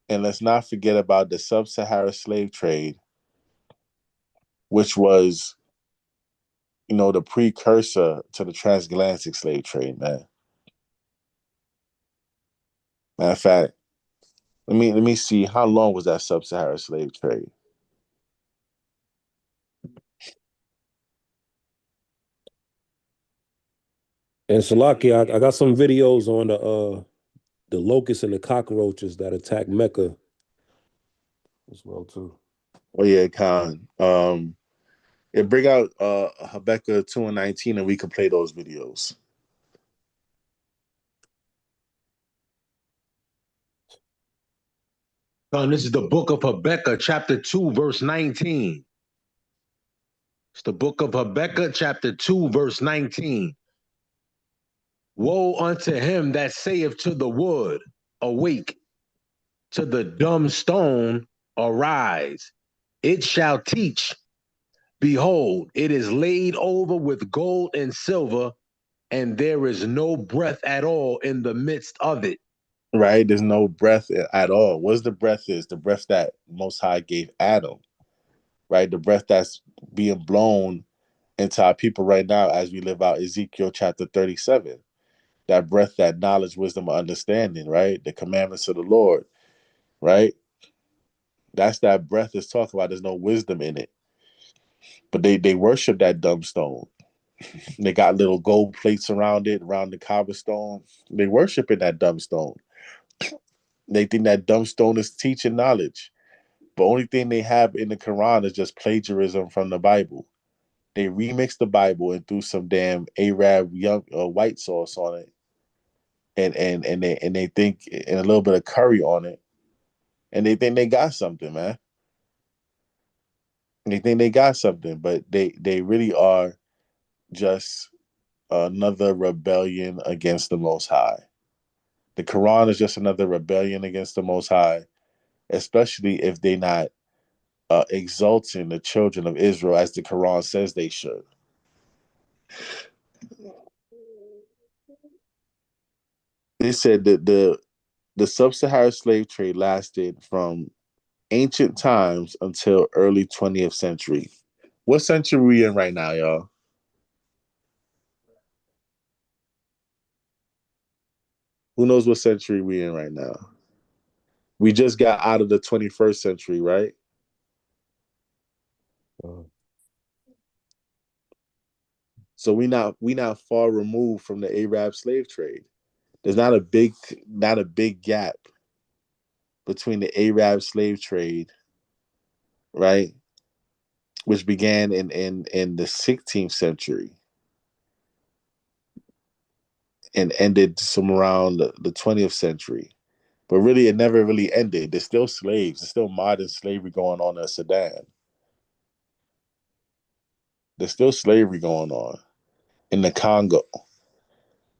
S2: And let's not forget about the sub-Saharan slave trade, which was, you know, the precursor to the transatlantic slave trade, man. Matter of fact, let me see, how long was that sub-Saharan slave trade?
S1: And Salaki, I got some videos on the locusts and the cockroaches that attack Mecca as well too.
S2: Oh yeah, Khan. Bring out Habakkuk 2:19 and we can play those videos.
S4: Khan, this is the book of Habakkuk, chapter 2, verse 19. It's the book of Habakkuk, chapter 2, verse 19. Woe unto him that saith to the wood, awake, to the dumb stone, arise. It shall teach. Behold, it is laid over with gold and silver, and there is no breath at all in the midst of it.
S2: Right? There's no breath at all. What's the breath is? The breath that Most High gave Adam. Right? The breath that's being blown into our people right now as we live out Ezekiel chapter 37. That breath, that knowledge, wisdom, understanding, right? The commandments of the Lord, right? That's that breath is talking about. There's no wisdom in it. But they worship that dumb stone. They got little gold plates around it, around the cobblestone. They worship in that dumb stone. They think that dumb stone is teaching knowledge. The only thing they have in the Quran is just plagiarism from the Bible. They remixed the Bible and threw some damn Arab young white sauce on it, and they think, and a little bit of curry on it, and they think they got something, man. They think they got something, but they really are just another rebellion against the Most High. The Quran is just another rebellion against the Most High, especially if they not exalting the children of Israel as the Quran says they should. They said that the sub-Saharan slave trade lasted from ancient times until early 20th century. What century are we in right now, y'all? Who knows what century we in right now? We just got out of the 21st century, right? So we not far removed from the Arab slave trade. There's not a big gap between the Arab slave trade, right, which began in the 16th century and ended some around the 20th century. But really, it never really ended. There's still slaves. There's still modern slavery going on in Sudan. There's still slavery going on in the Congo.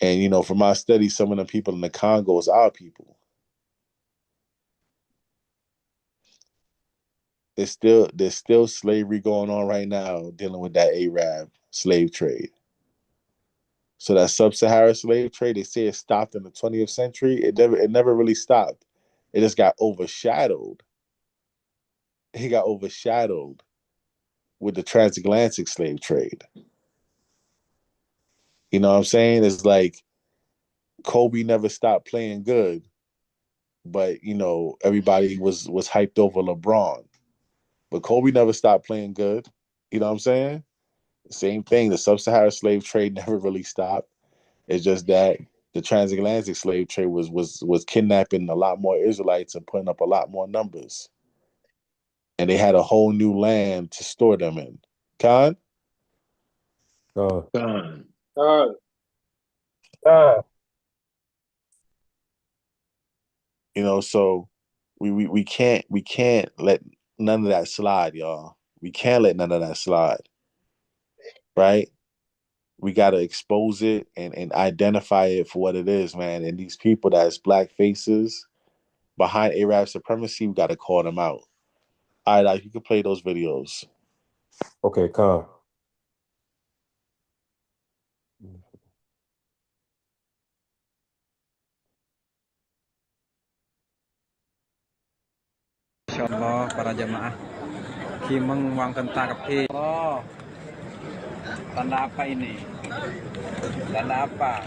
S2: And, you know, from my studies, some of the people in the Congo is our people. There's still slavery going on right now dealing with that Arab slave trade. So that sub-Saharan slave trade, they say it stopped in the 20th century. It never really stopped. It just got overshadowed. It got overshadowed with the transatlantic slave trade. You know what I'm saying? It's like Kobe never stopped playing good, but you know, everybody was hyped over LeBron. But Kobe never stopped playing good. You know what I'm saying? Same thing. The sub-Saharan slave trade never really stopped. It's just that the transatlantic slave trade was kidnapping a lot more Israelites and putting up a lot more numbers. And they had a whole new land to store them in. Khan?
S4: Gone.
S2: You know, so we can't let none of that slide, y'all. We can't let none of that slide. Right? We gotta expose it and identify it for what it is, man. And these people that's black faces behind Arab supremacy, we gotta call them out. All right, you can play those videos.
S1: Okay, Khan.
S10: Insyaallah para jamaah Kimeng Wangken Tangkep Allah. Tanda apa ini? Tanda apa?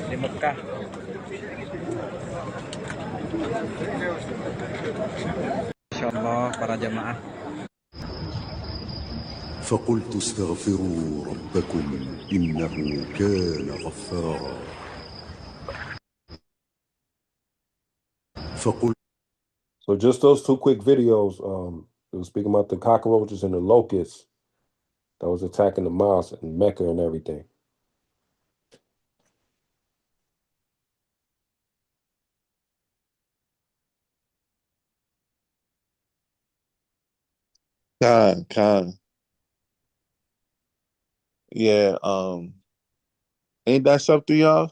S10: Di Mekah. Insyaallah para jamaah.
S11: فقلت استغفروا ربكم إنه كان غفارا فقلت.
S1: So just those two quick videos, it was speaking about the cockroaches and the locusts that was attacking the mosque and Mecca and everything.
S2: Khan. Yeah, ain't that something, y'all?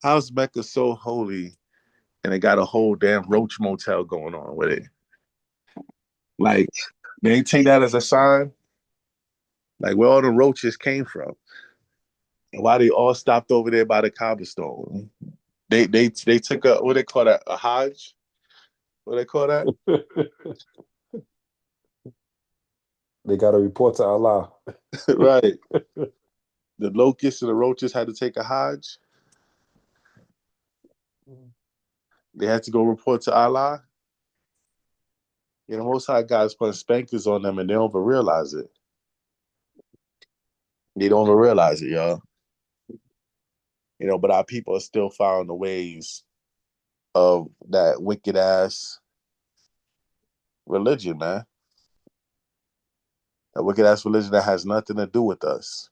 S2: How's Mecca so holy and it got a whole damn roach motel going on with it? Like, they take that as a sign? Like, where all the roaches came from? And why they all stopped over there by the cobblestone? They took a, what they call that, a Hajj? What they call that?
S1: They got to report to Allah.
S2: Right. The locusts and the roaches had to take a Hajj. They had to go report to Allah. You know, most high guys putting spankers on them and they don't even realize it. They don't even realize it, y'all. You know, but our people are still following the ways of that wicked ass religion, man. That wicked ass religion that has nothing to do with us.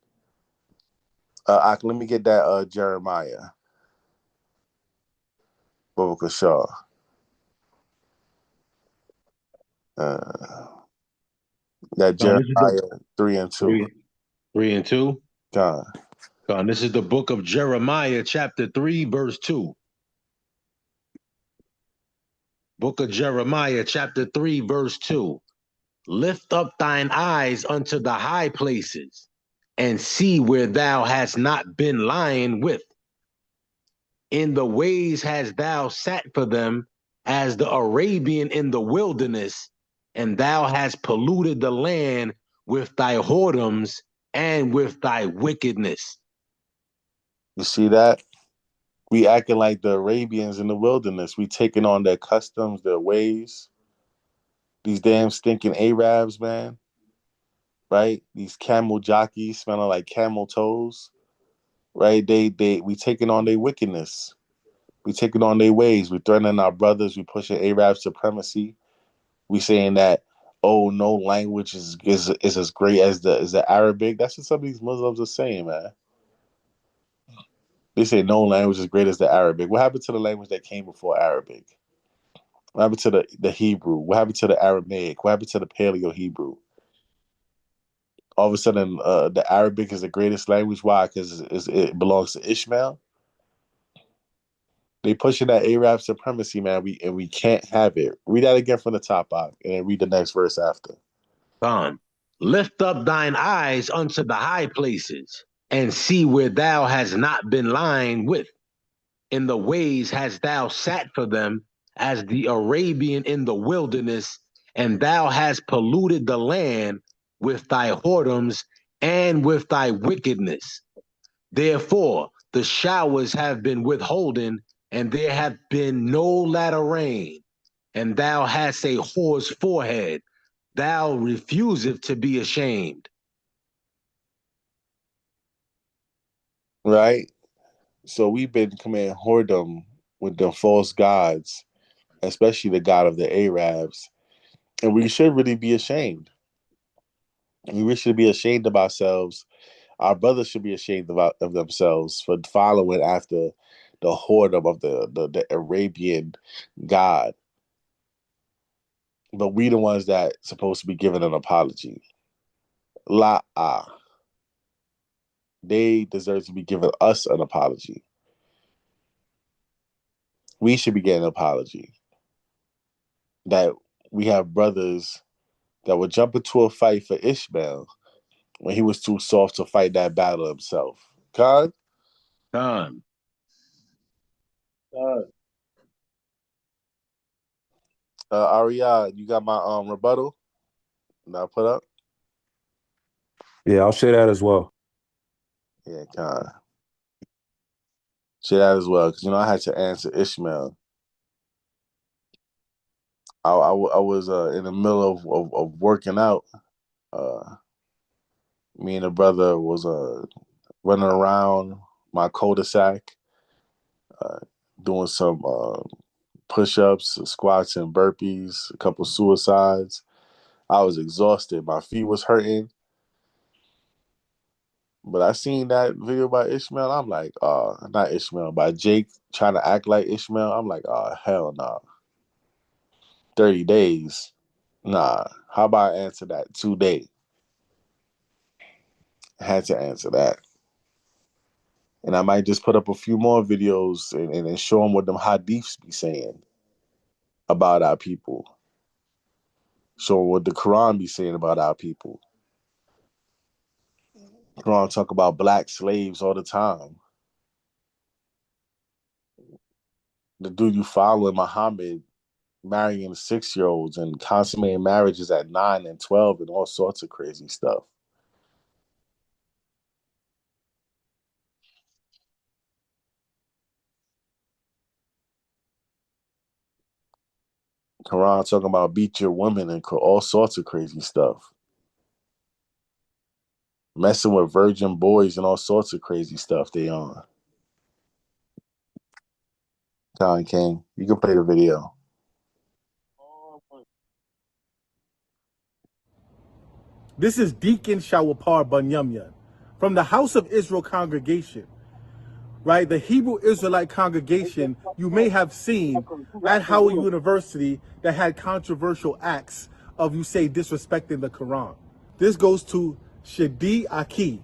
S2: Let me get that Jeremiah. Biblical Shaw. That Jeremiah 3 and 2.
S4: 3 and 2?
S2: God.
S4: This is the book of Jeremiah, chapter 3, verse 2. Book of Jeremiah, chapter 3, verse 2. Lift up thine eyes unto the high places, and see where thou hast not been lying with. In the ways hast thou sat for them, as the Arabian in the wilderness, and thou hast polluted the land with thy whoredoms and with thy wickedness.
S2: You see that? We acting like the Arabians in the wilderness. We taking on their customs, their ways. These damn stinking Arabs, man. Right? These camel jockeys smelling like camel toes. Right? We taking on their wickedness. We taking on their ways. We threatening our brothers. We pushing Arab supremacy. We saying that, oh, no language is as great as the Arabic. That's what some of these Muslims are saying, man. They say no language is great as the Arabic. What happened to the language that came before Arabic? What happened to the Hebrew? What happened to the Aramaic? What happened to the Paleo-Hebrew? All of a sudden, the Arabic is the greatest language. Why? Because it belongs to Ishmael. They pushing that Arab supremacy, man. We can't have it. Read that again from the top out, and then read the next verse after.
S4: Lift up thine eyes unto the high places, and see where thou hast not been lying with. In the ways hast thou sat for them, as the Arabian in the wilderness, and thou hast polluted the land with thy whoredoms and with thy wickedness. Therefore, the showers have been withholden, and there hath been no latter rain. And thou hast a whore's forehead. Thou refusest to be ashamed.
S2: Right? So we've been committing whoredom with the false gods, especially the god of the Arabs. And we should really be ashamed. We really should be ashamed of ourselves. Our brothers should be ashamed of themselves for following after the whoredom of the Arabian god. But we the ones that supposed to be given an apology. They deserve to be giving us an apology. We should be getting an apology. That we have brothers that would jump into a fight for Ishmael when he was too soft to fight that battle himself. Khan?
S4: Khan.
S2: Aria, you got my rebuttal? Now put up?
S1: Yeah, I'll share that as well.
S2: Yeah, Khan. Share that as well, because, I had to answer Ishmael. I was in the middle of working out. Me and a brother was running around my cul-de-sac, doing some push-ups, squats, and burpees, a couple suicides. I was exhausted. My feet was hurting. But I seen that video by Ishmael. I'm like, not Ishmael, by Jake trying to act like Ishmael. I'm like, hell no. 30 days. Nah. How about I answer that today? I had to answer that. And I might just put up a few more videos and show them what them hadiths be saying about our people. Show them what the Quran be saying about our people. The Quran talk about black slaves all the time. The dude you following, Muhammad, marrying 6-year-olds and consummating marriages at 9 and 12 and all sorts of crazy stuff. Quran talking about beat your woman and all sorts of crazy stuff. Messing with virgin boys and all sorts of crazy stuff they on. Khan King, you can play the video.
S3: This is Deacon Shawapar Banyamyan from the House of Israel congregation, right? The Hebrew Israelite congregation you may have seen at Howard University that had controversial acts of, you say, disrespecting the Quran. This goes to Shadi Aki,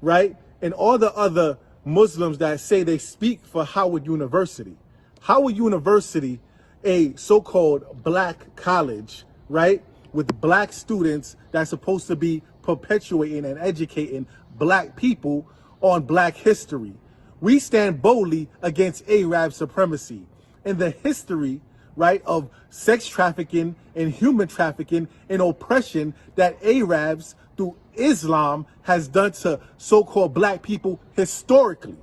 S3: right? And all the other Muslims that say they speak for Howard University. Howard University, a so-called black college, right? With black students that's supposed to be perpetuating and educating black people on black history. We stand boldly against Arab supremacy and the history, right, of sex trafficking and human trafficking and oppression that Arabs through Islam has done to so-called black people historically.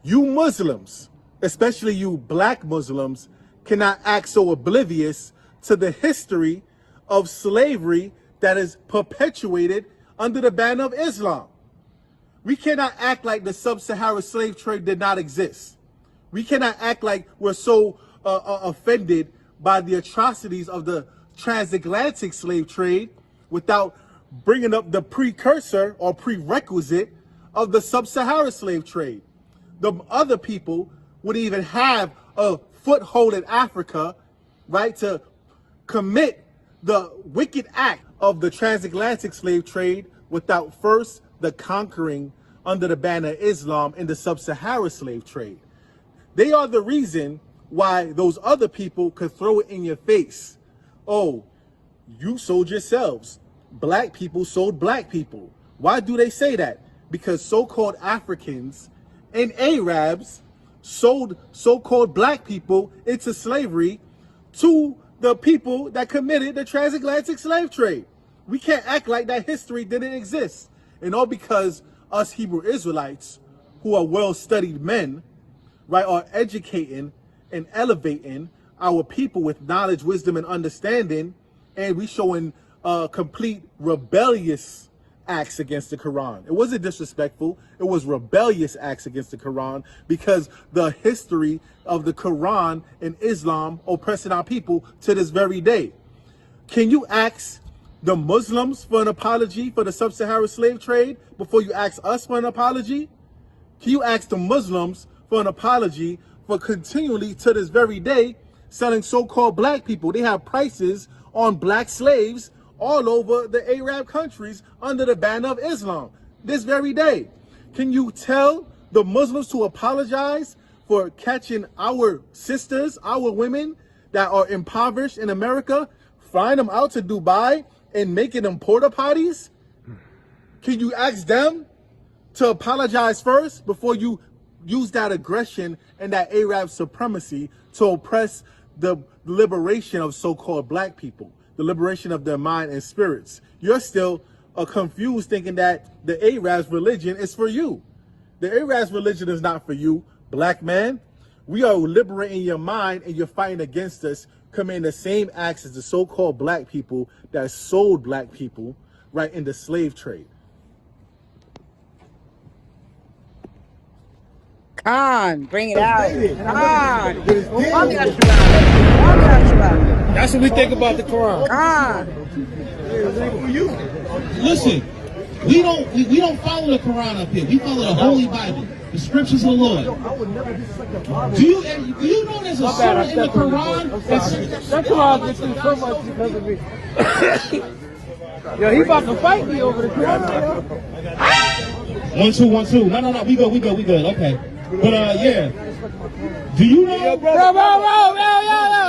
S3: You Muslims, especially you black Muslims, cannot act so oblivious to the history of slavery that is perpetuated under the banner of Islam. We cannot act like the sub-Saharan slave trade did not exist. We cannot act like we're so offended by the atrocities of the transatlantic slave trade without bringing up the precursor or prerequisite of the sub-Saharan slave trade. The other people would even have a foothold in Africa, right, to commit the wicked act of the transatlantic slave trade without first the conquering under the banner of Islam in the sub-Saharan slave trade. They are the reason why those other people could throw it in your face. Oh, you sold yourselves. Black people sold black people. Why do they say that? Because so-called Africans and Arabs sold so-called black people into slavery to the people that committed the transatlantic slave trade. We can't act like that history didn't exist. And all because us Hebrew Israelites, who are well-studied men, right, are educating and elevating our people with knowledge, wisdom, and understanding, and we showing complete rebellious acts against the Quran. It wasn't disrespectful, it was rebellious acts against the Quran, because the history of the Quran and Islam oppressing our people to this very day. Can you ask the Muslims for an apology for the sub-Saharan slave trade before you ask us for an apology? Can you ask the Muslims for an apology for continually to this very day selling so-called black people? They have prices on black slaves all over the Arab countries under the banner of Islam this very day. Can you tell the Muslims to apologize for catching our sisters, our women that are impoverished in America, flying them out to Dubai and making them porta potties? Can you ask them to apologize first before you use that aggression and that Arab supremacy to oppress the liberation of so-called black people, the liberation of their mind and spirits? You're still confused, thinking that the Arab's religion is for you. The Arab's religion is not for you, black man. We are liberating your mind, and you're fighting against us, committing the same acts as the so-called black people that sold black people, right, in the slave trade.
S12: Khan, bring it out. Khan.
S8: That's what we think about the Quran.
S12: Khan.
S8: Listen, we don't follow the Quran up here. We follow the Holy Bible, the scriptures of the Lord. Do you know there's a surah in the Quran?
S5: That Quran gets through so much because of me. Yo, he about to fight me over the Quran.
S8: 1 2 1 2. No. We good. Okay. But yeah. Do you know?
S5: Bro,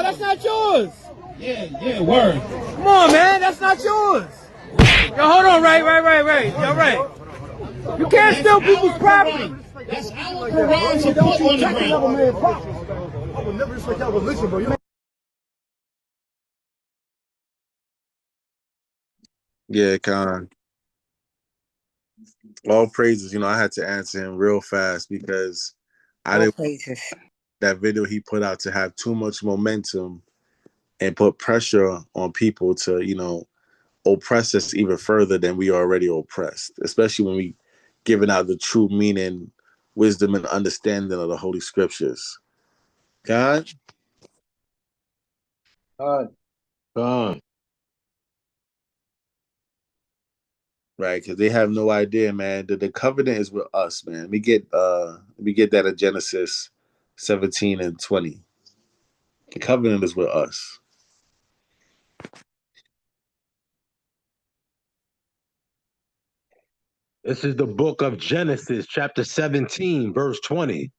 S5: that's not yours.
S8: Yeah, word.
S5: Come on, man, that's not yours. Yo, hold on, right. Yo, right. You can't steal people's property.
S8: That's our Quran to put on the ground.
S5: I would never respect your religion, bro.
S2: Yeah, Khan. All praises. You know, I had to answer him real fast because I didn't want that video he put out to have too much momentum and put pressure on people to, you know, oppress us even further than we already oppressed, especially when we giving out the true meaning, wisdom, and understanding of the Holy Scriptures. God?
S4: God.
S2: Right, because they have no idea, man, that the covenant is with us, man. We get that in Genesis 17 and 20. The covenant is with us.
S4: This is the book of Genesis, chapter 17, verse 20.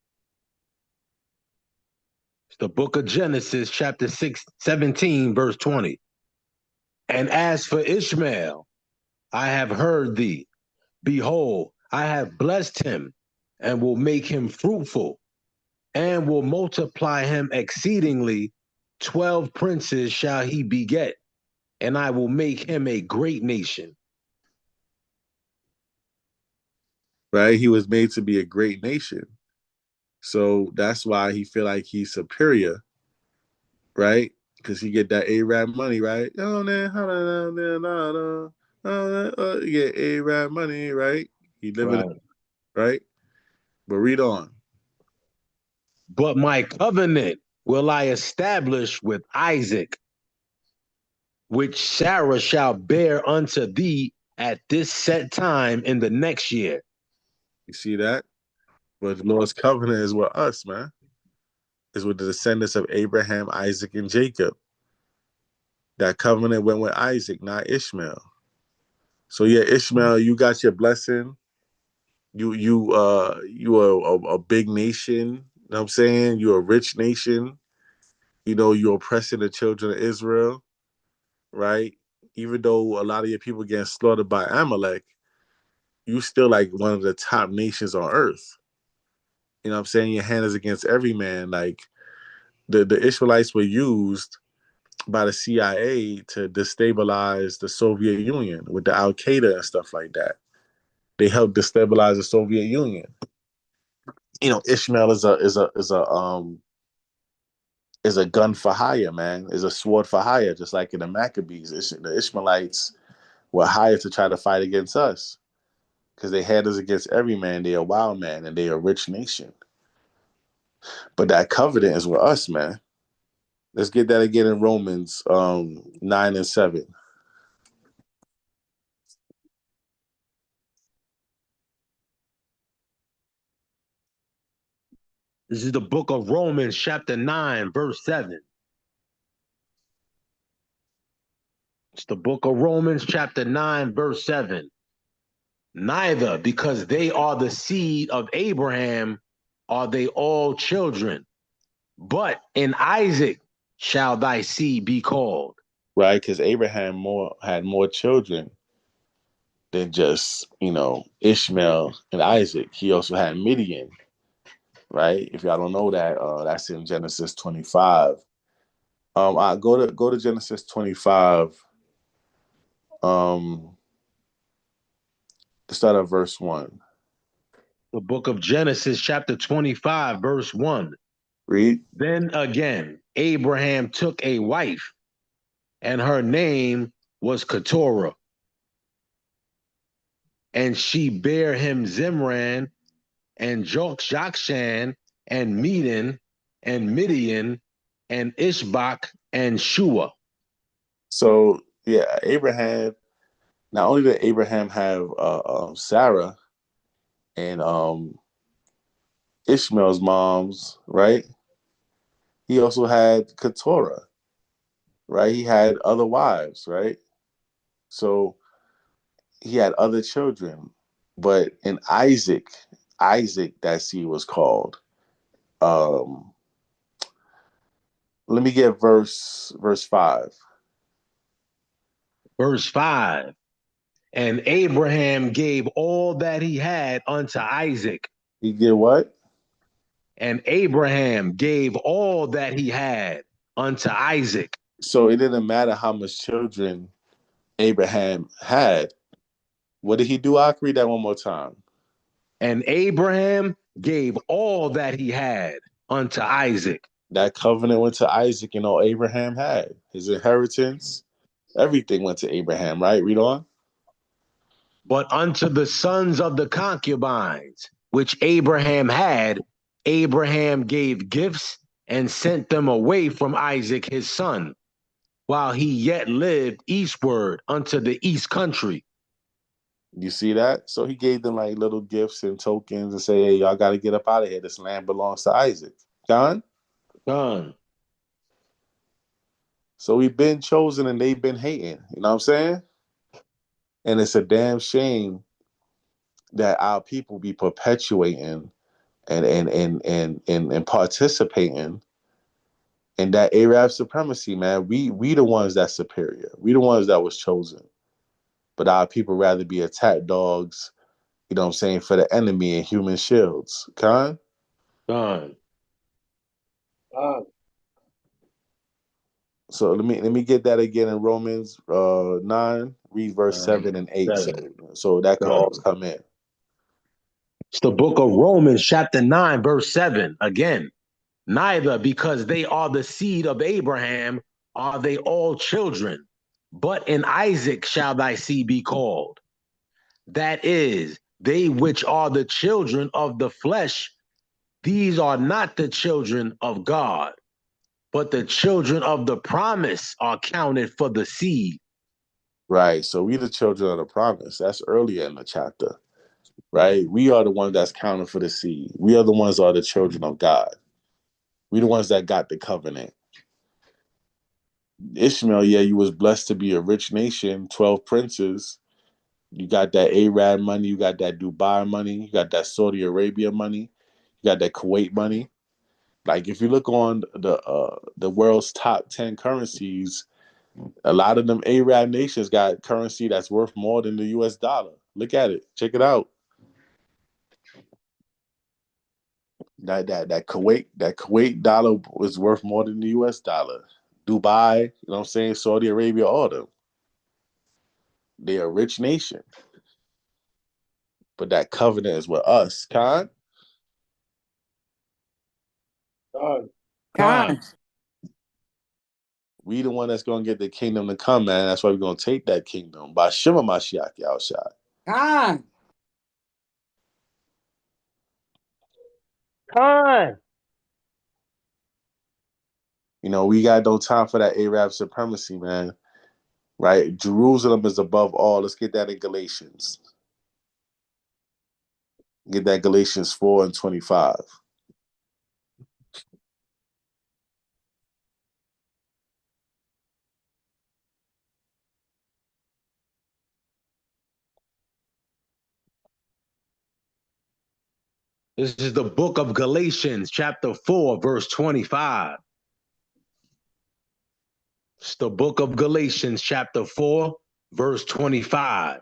S4: It's the book of Genesis, chapter 17, verse 20. And as for Ishmael, I have heard thee. Behold, I have blessed him and will make him fruitful and will multiply him exceedingly. 12 princes shall he beget, and I will make him a great nation.
S2: Right? He was made to be a great nation. So that's why he feel like he's superior, right? Because he get that Arab money, right? You get Arab money, right? He living right? But read on.
S4: But my covenant will I establish with Isaac, which Sarah shall bear unto thee at this set time in the next year.
S2: You see that? But the Lord's covenant is with us, man. Is with the descendants of Abraham, Isaac, and Jacob. That covenant went with Isaac, not Ishmael. So yeah, Ishmael, you got your blessing. You are a big nation. You know what I'm saying? You're a rich nation. You know, you're oppressing the children of Israel, right? Even though a lot of your people getting slaughtered by Amalek, you still like one of the top nations on earth. You know what I'm saying? Your hand is against every man. Like the Israelites were used by the CIA to destabilize the Soviet Union with the Al Qaeda and stuff like that. They helped destabilize the Soviet Union. You know, Ishmael is a gun for hire, man. Is a sword for hire, just like in the Maccabees. The Ishmaelites were hired to try to fight against us because they had us against every man. They a wild man and they a rich nation. But that covenant is with us, man. Let's get that again in Romans 9 and 7.
S4: This is the book of Romans, chapter 9, verse 7. It's the book of Romans, chapter 9, verse 7. Neither, because they are the seed of Abraham, are they all children, but in Isaac shall thy seed be called.
S2: Right? Because Abraham had more children than just, Ishmael and Isaac. He also had Midian, right? If y'all don't know that, that's in Genesis 25. I go to Genesis 25. Start at verse 1.
S4: The book of Genesis, chapter 25, verse 1.
S2: Read.
S4: Then again, Abraham took a wife, and her name was Keturah. And she bare him Zimran, and Jokshan, and Medan, and Midian, and Ishbak, and Shua.
S2: So, yeah, Abraham, not only did Abraham have Sarah and Ishmael's moms, right? He also had Keturah, right? He had other wives, right? So he had other children. But in Isaac, that seed was called. Let me get verse 5.
S4: Verse 5. And Abraham gave all that he had unto Isaac.
S2: He did what?
S4: And Abraham gave all that he had unto Isaac.
S2: So it didn't matter how much children Abraham had. What did he do? I'll read that one more time.
S4: And Abraham gave all that he had unto Isaac.
S2: That covenant went to Isaac and all Abraham had. His inheritance, everything went to Abraham, right? Read on.
S4: But unto the sons of the concubines, which Abraham had, Abraham gave gifts and sent them away from Isaac his son, while he yet lived eastward unto the east country.
S2: You see that? So he gave them like little gifts and tokens and say, hey, y'all got to get up out of here. This land belongs to Isaac. Done?
S4: Done.
S2: So we've been chosen and they've been hating. You know what I'm saying? And it's a damn shame that our people be perpetuating and participating in that Arab supremacy, man. We the ones that's superior. We the ones that was chosen. But our people rather be attack dogs, you know what I'm saying, for the enemy and human shields. Con?
S4: Done.
S2: So let me get that again in Romans 9, read verse 7 and 8. So that could all come in.
S4: It's the book of Romans, chapter 9, verse 7. Again, neither because they are the seed of Abraham are they all children, but in Isaac shall thy seed be called. That is, they which are the children of the flesh, these are not the children of God, but the children of the promise are counted for the seed.
S2: Right. So we the children of the promise. That's earlier in the chapter. Right? We are the ones that's counted for the seed. We are the ones that are the children of God. We the ones that got the covenant. Ishmael, yeah, you was blessed to be a rich nation, 12 princes. You got that Arab money, you got that Dubai money, you got that Saudi Arabia money, you got that Kuwait money. Like if you look on the world's top 10 currencies, a lot of them Arab nations got currency that's worth more than the US dollar. Look at it. Check it out. That Kuwait dollar was worth more than the US dollar. Dubai, you know what I'm saying? Saudi Arabia, all of them. They're a rich nation. but that covenant is with us. Khan?
S12: Con.
S2: We the one that's gonna get the kingdom to come, man. That's why we're gonna take that kingdom by Shema Mashiach Yahushua.
S12: Con.
S13: Con.
S2: You know, we got no time for that Arab supremacy, man. Right? Jerusalem is above all. Let's get that in Galatians. Get that Galatians 4:25.
S4: This is the book of Galatians, chapter 4, verse 25. It's the book of Galatians, chapter 4, verse 25.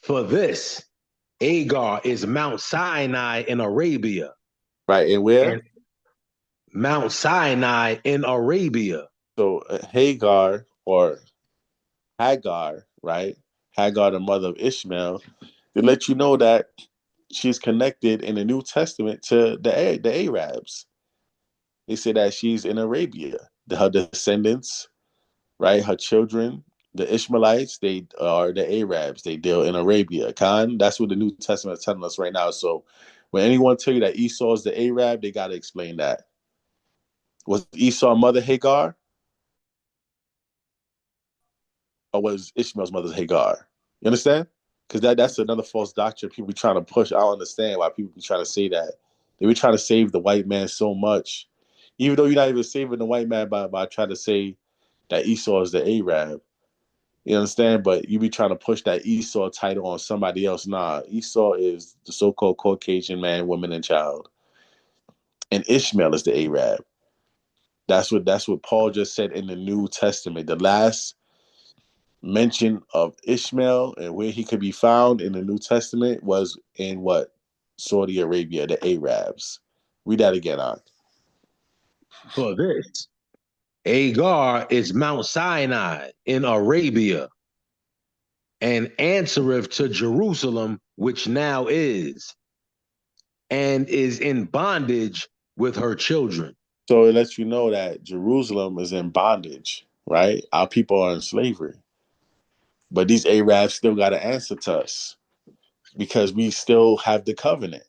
S4: For this, Agar is Mount Sinai in Arabia.
S2: Right, and where?
S4: And Mount Sinai in Arabia.
S2: So Hagar or Hagar, right? Hagar, the mother of Ishmael, to let you know that she's connected in the New Testament to the Arabs. They say that she's in Arabia. Her descendants, right? Her children, the Ishmaelites, they are the Arabs. They deal in Arabia. Khan, that's what the New Testament is telling us right now. So when anyone tell you that Esau is the Arab, they got to explain that. Was Esau mother Hagar? Or was Ishmael's mother Hagar? You understand? Because that's another false doctrine people be trying to push. I don't understand why people be trying to say that. They be trying to save the white man so much. Even though you're not even saving the white man by trying to say that Esau is the Arab. You understand? But you be trying to push that Esau title on somebody else. Nah, Esau is the so-called Caucasian man, woman, and child. And Ishmael is the Arab. That's what Paul just said in the New Testament. The last mention of Ishmael and where he could be found in the New Testament was in what? Saudi Arabia, the Arabs. Read that again, on.
S4: For this, Agar is Mount Sinai in Arabia, and answereth to Jerusalem, which now is, and is in bondage with her children.
S2: So it lets you know that Jerusalem is in bondage, right? Our people are in slavery. But these Arabs still got to answer to us because we still have the covenant.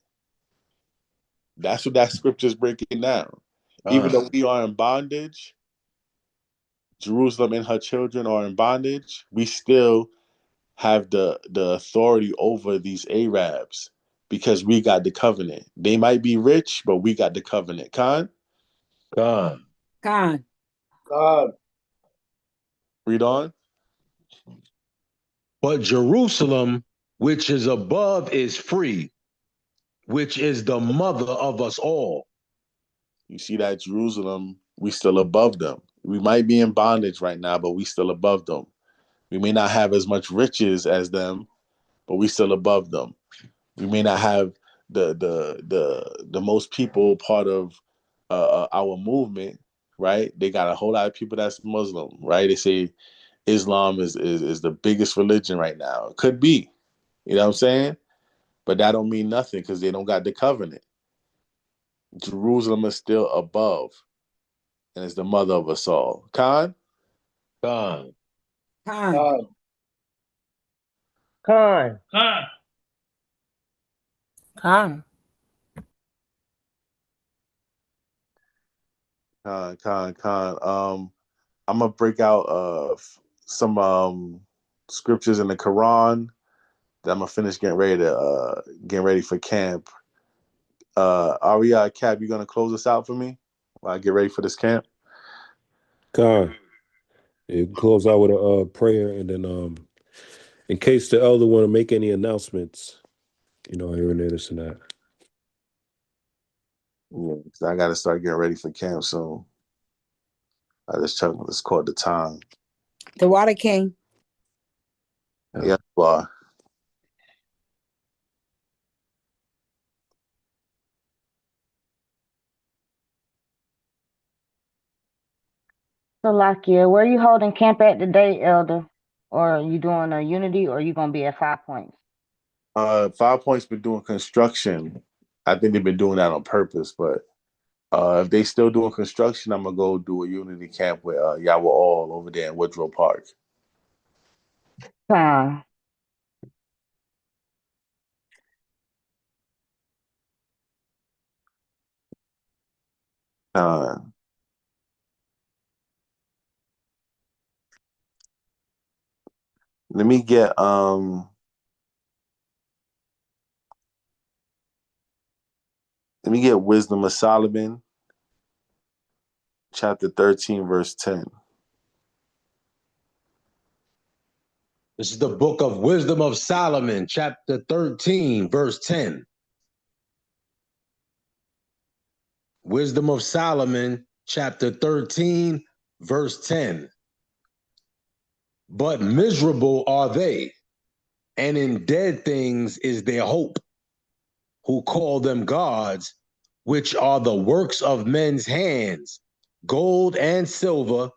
S2: That's what that scripture is breaking down. Even though we are in bondage, Jerusalem and her children are in bondage, we still have the authority over these Arabs because we got the covenant. They might be rich, but we got the covenant. Khan?
S4: Khan.
S12: Con.
S13: God.
S2: Read on.
S4: But Jerusalem, which is above, is free, which is the mother of us all.
S2: You see that Jerusalem, we still above them. We might be in bondage right now, but we still above them. We may not have as much riches as them, but we still above them. We may not have the most people part of our movement, right? They got a whole lot of people that's Muslim, right? They say Islam is the biggest religion right now. It could be, you know what I'm saying? But that don't mean nothing because they don't got the covenant. Jerusalem is still above, and it's the mother of us all. Khan?
S4: Khan.
S12: Con.
S13: Con.
S12: Con.
S2: Khan. I'm gonna break out some scriptures in the Quran. Then I'm gonna finish getting ready for camp. Aria, Cap, you gonna close us out for me while I get ready for this camp?
S1: Khan, you can close out with a prayer, and then in case the elder want to make any announcements, here and there, this and that.
S2: Yeah, 'cause I gotta start getting ready for camp soon. I just checked what's called the time.
S12: The Water King.
S2: Yeah, well.
S14: Salakia, where you holding camp at today, Elder? Or are you doing a unity, or are you gonna be at 5 Points?
S2: Five Point's been doing construction. I think they've been doing that on purpose, but if they still doing construction, I'm gonna go do a unity camp with y'all were all over there in Woodrow Park.
S12: Con.
S2: Uh, let me get Wisdom of Solomon, chapter 13, verse 10.
S4: This is the book of Wisdom of Solomon, chapter 13, verse 10. Wisdom of Solomon, chapter 13, verse 10. But miserable are they, and in dead things is their hope, who call them gods, which are the works of men's hands, gold and silver,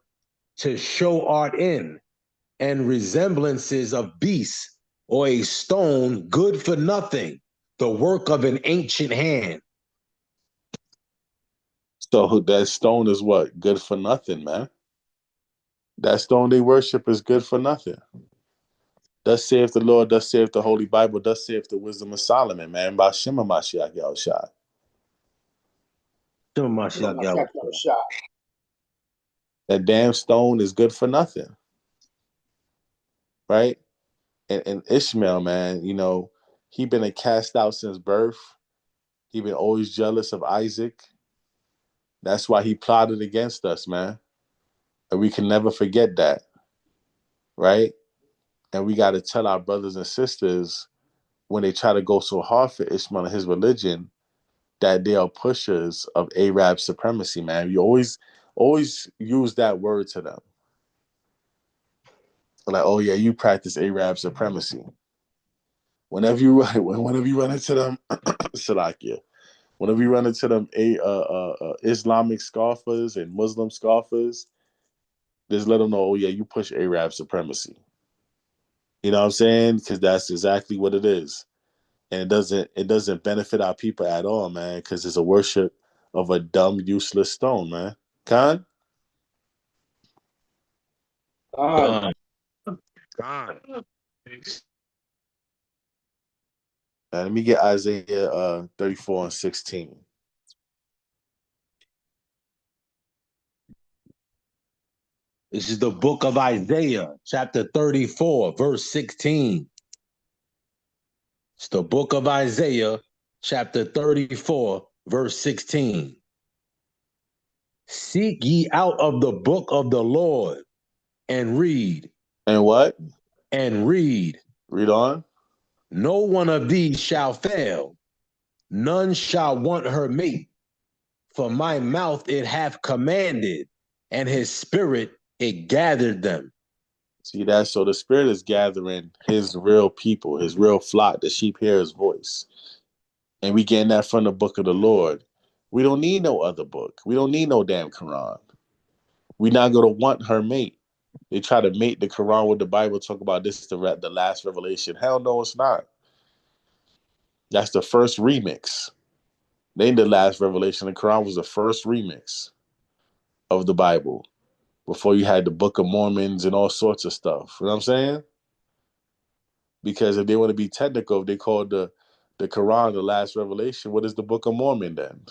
S4: to show art in, and resemblances of beasts, or a stone good for nothing, the work of an ancient hand.
S2: So that stone is what? Good for nothing, man. That stone they worship is good for nothing. Thus saith the Lord, thus saith the Holy Bible, thus saith the wisdom of Solomon, man. By Shema Mashiach Yahushua. That damn stone is good for nothing, right? And Ishmael, man, you know, he been a cast out since birth. He been always jealous of Isaac. That's why he plotted against us, man. And we can never forget that, right? And we got to tell our brothers and sisters when they try to go so hard for Ishmael and his religion that they are pushers of Arab supremacy, man. You always use that word to them. Like, oh yeah, you practice Arab supremacy. Whenever you run into them, Salakia, whenever you run into them Islamic scoffers and Muslim scoffers, just let them know, oh yeah, you push Arab supremacy. You know what I'm saying? Because that's exactly what it is, and it doesn't benefit our people at all, man. Because it's a worship of a dumb, useless stone, man. Khan.
S4: God.
S2: Let me get Isaiah 34 and 16.
S4: This is the book of Isaiah, chapter 34, verse 16. It's the book of Isaiah, chapter 34, verse 16. Seek ye out of the book of the Lord and read.
S2: And what?
S4: And read.
S2: Read on.
S4: No one of these shall fail. None shall want her mate. For my mouth it hath commanded, and his spirit it gathered them.
S2: See that? So the Spirit is gathering his real people, his real flock. The sheep hear his voice. And we getting that from the book of the Lord. We don't need no other book. We don't need no damn Quran. We not going to want her mate. They try to mate the Quran with the Bible, talk about this is the last revelation. Hell no, it's not. That's the first remix. They ain't the last revelation. The Quran was the first remix of the Bible before you had the Book of Mormons and all sorts of stuff. You know what I'm saying? Because if they want to be technical, if they call the Quran the last revelation, what is the Book of Mormon then?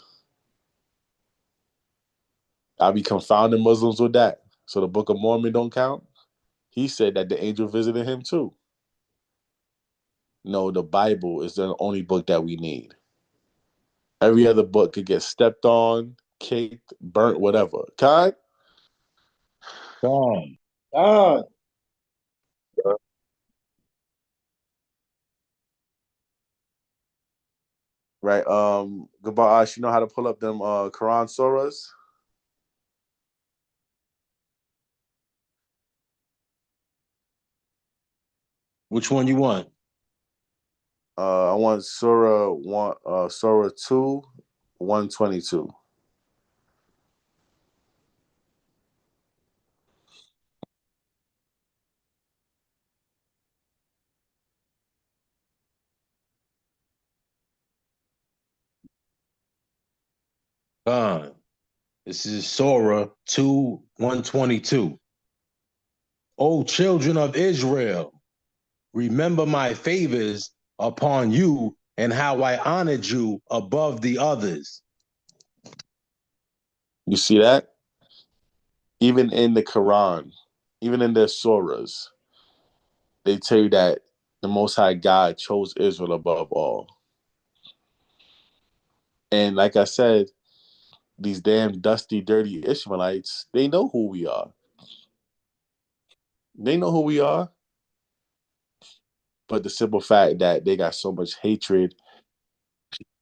S2: I'll be confounding Muslims with that. So the Book of Mormon don't count? He said that the angel visited him too. No, the Bible is the only book that we need. Every other book could get stepped on, caked, burnt, whatever. Kai?
S4: God.
S2: Right. Gabash, you know how to pull up them Quran surahs?
S4: Which one you want?
S2: I want Surah 2, 122.
S4: This is Surah 2:122. O children of Israel, remember my favors upon you and how I honored you above the others.
S2: You see that? Even in the Quran, even in their surahs, they tell you that the Most High God chose Israel above all. And like I said, these damn dusty, dirty Ishmaelites, they know who we are. They know who we are. But the simple fact that they got so much hatred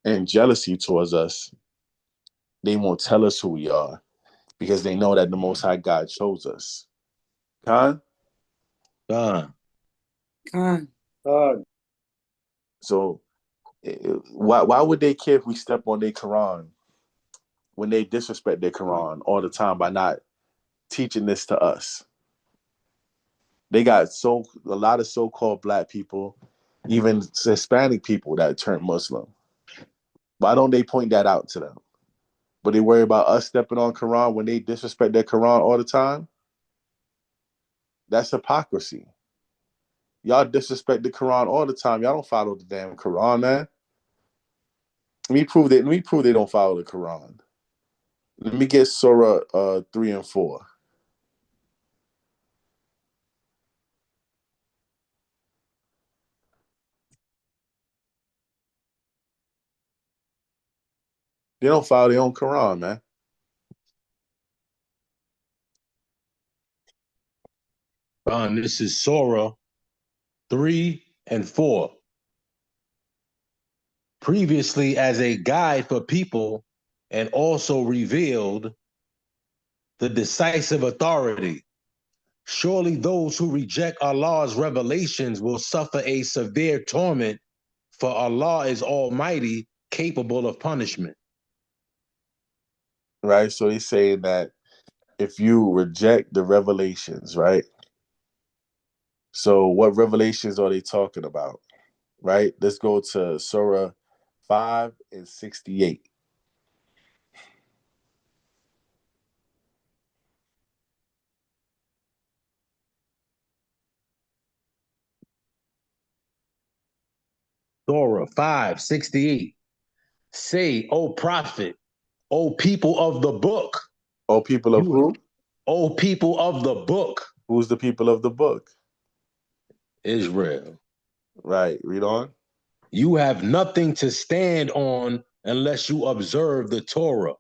S2: and jealousy towards us, they won't tell us who we are because they know that the Most High God chose us. Khan?
S4: Khan.
S2: So why would they care if we step on their Quran when they disrespect their Quran all the time by not teaching this to us? They got a lot of so-called black people, even Hispanic people that turn Muslim. Why don't they point that out to them? But they worry about us stepping on Quran when they disrespect their Quran all the time? That's hypocrisy. Y'all disrespect the Quran all the time. Y'all don't follow the damn Quran, man. Let me prove they don't follow the Quran. Let me get Surah 3 and 4. They don't follow their own Quran, man.
S4: This is Surah 3 and 4. Previously as a guide for people and also revealed the decisive authority. Surely those who reject Allah's revelations will suffer a severe torment, for Allah is almighty, capable of punishment.
S2: Right? So he's saying that if you reject the revelations, right? So what revelations are they talking about? Right? Let's go to Surah 5 and 68.
S4: Surah 5:68. Say, O prophet, O people of the book.
S2: O people of who?
S4: O people of the book.
S2: Who's the people of the book?
S4: Israel.
S2: Right. Read on.
S4: You have nothing to stand on unless you observe the Torah.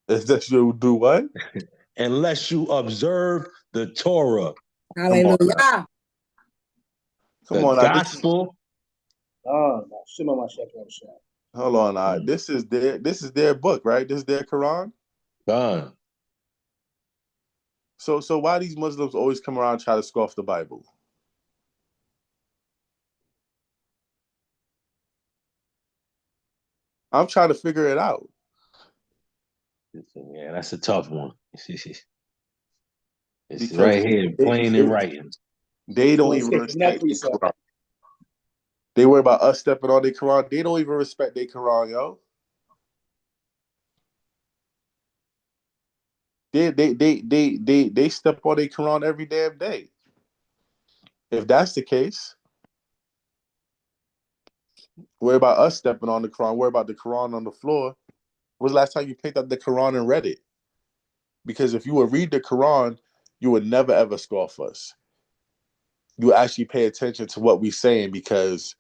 S2: Unless you do what?
S4: Unless you observe the Torah.
S12: Hallelujah.
S2: Come on,
S4: gospel.
S2: Hold on. This is their book, right? This is their Quran. So why these Muslims always come around and try to scoff the Bible? I'm trying to figure it out.
S4: Yeah, that's a tough one. It's
S2: Because
S4: right here, plain in writing.
S2: They don't even respect the Quran. They worry about us stepping on their Quran. They don't even respect their Quran, yo. They step on their Quran every damn day. If that's the case, worry about us stepping on the Quran. Worry about the Quran on the floor. When was the last time you picked up the Quran and read it? Because if you would read the Quran, you would never ever scoff us. You will actually pay attention to what we're saying because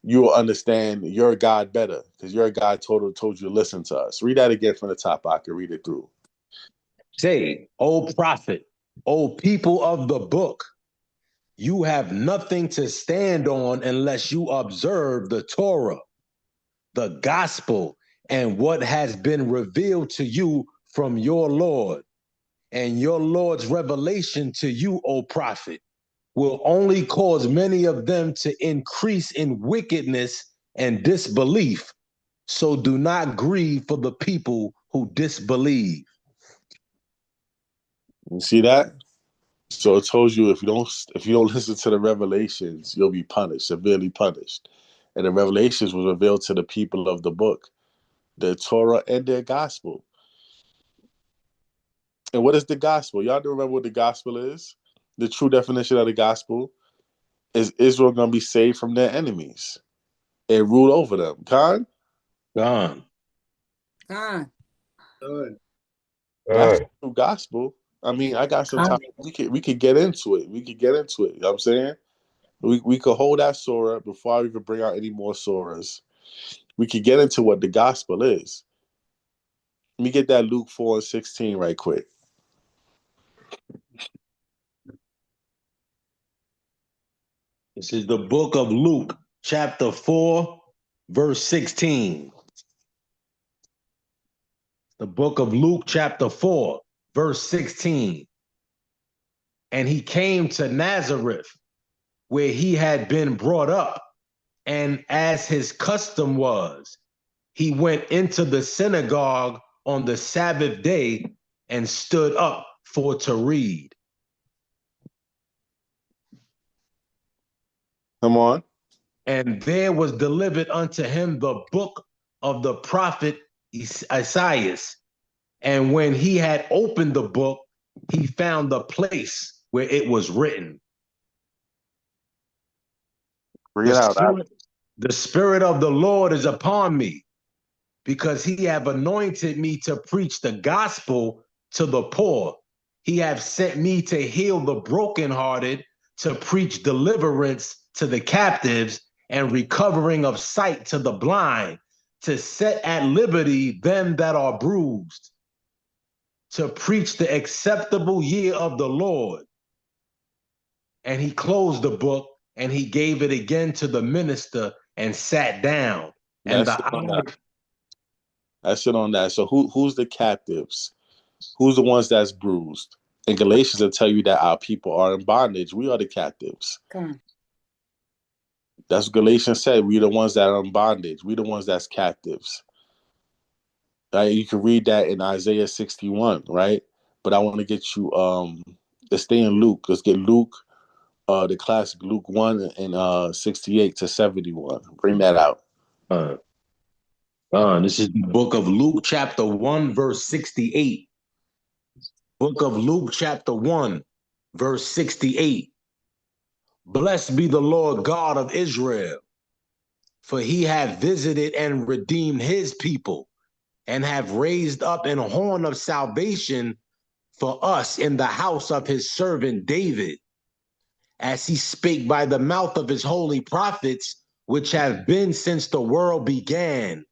S2: you will understand your God better because your God told you to listen to us. Read that again from the top. I can read it through.
S4: Say, O prophet, O people of the book, you have nothing to stand on unless you observe the Torah, the gospel, and what has been revealed to you from your Lord. And your Lord's revelation to you, O prophet, will only cause many of them to increase in wickedness and disbelief. So do not grieve for the people who disbelieve.
S2: You see that? So it tells you if you don't listen to the revelations, you'll be punished, severely punished. And the revelations was revealed to the people of the book, their Torah and their gospel. And what is the gospel? Y'all do remember what the gospel is? The true definition of the gospel is Israel going to be saved from their enemies and rule over them. Khan?
S4: Gone.
S12: Con.
S2: That's the true gospel. I mean, I got some time. We could get into it. We could get into it. You know what I'm saying? We could hold that surah before I even bring out any more surahs. We could get into what the gospel is. Let me get that Luke 4:16 right quick.
S4: This is the book of Luke, chapter 4, verse 16. The book of Luke, chapter 4, verse 16. And he came to Nazareth, where he had been brought up, and as his custom was, he went into the synagogue on the Sabbath day and stood up for to read.
S2: Come on.
S4: And there was delivered unto him the book of the prophet Isaiah. And when he had opened the book, he found the place where it was written.
S2: Bring it out.
S4: The Spirit of the Lord is upon me, because he have anointed me to preach the gospel to the poor. He have sent me to heal the brokenhearted, to preach deliverance to the captives, and recovering of sight to the blind, to set at liberty them that are bruised, to preach the acceptable year of the Lord. And he closed the book, and he gave it again to the minister and sat down. And
S2: That's it on that. So who's the captives? Who's the ones that's bruised? And Galatians will tell you that our people are in bondage. We are the captives.
S12: Con.
S2: That's what Galatians said. We're the ones that are in bondage. We're the ones that's captives. Right? You can read that in Isaiah 61, right? But I want to get you let's stay in Luke. Let's get Luke, the classic Luke 1 and 68 to 71. Bring that out.
S4: This is the book of Luke, chapter 1, verse 68. Book of Luke, chapter 1, verse 68. Blessed be the Lord God of Israel, for he hath visited and redeemed his people, and have raised up an horn of salvation for us in the house of his servant David, as he spake by the mouth of his holy prophets, which have been since the world began,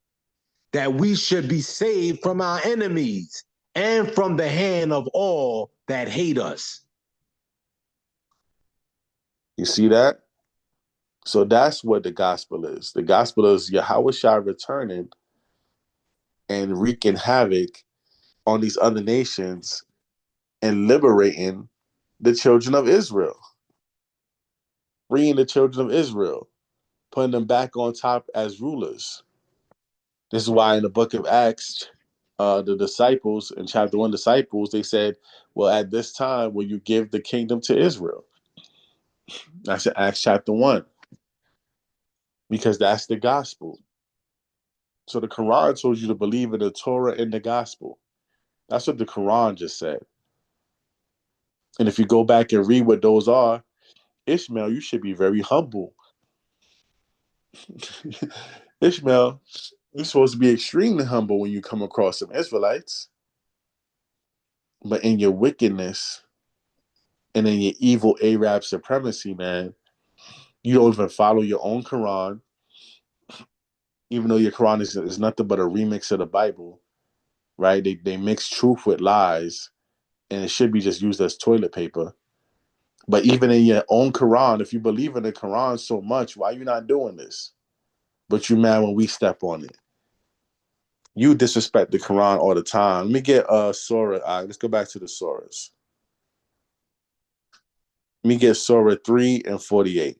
S4: that we should be saved from our enemies and from the hand of all that hate us.
S2: You see that? So that's what the gospel is. The gospel is Yahweh Shai returning and wreaking havoc on these other nations and liberating the children of Israel. Bringing the children of Israel, putting them back on top as rulers. This is why in the book of Acts, the disciples, in chapter 1, disciples, they said, well, at this time, will you give the kingdom to Israel? That's in Acts chapter 1. Because that's the gospel. So the Quran told you to believe in the Torah and the gospel. That's what the Quran just said. And if you go back and read what those are, Ishmael, you should be very humble. Ishmael, you're supposed to be extremely humble when you come across some Israelites. But in your wickedness and in your evil Arab supremacy, man, you don't even follow your own Quran, even though your Quran is nothing but a remix of the Bible, right? They mix truth with lies, and it should be just used as toilet paper. But even in your own Quran, if you believe in the Quran so much, why are you not doing this? But you mad when we step on it. You disrespect the Quran all the time. Let me get Surah. Let's go back to the Surahs. Let me get Surah 3 and 48.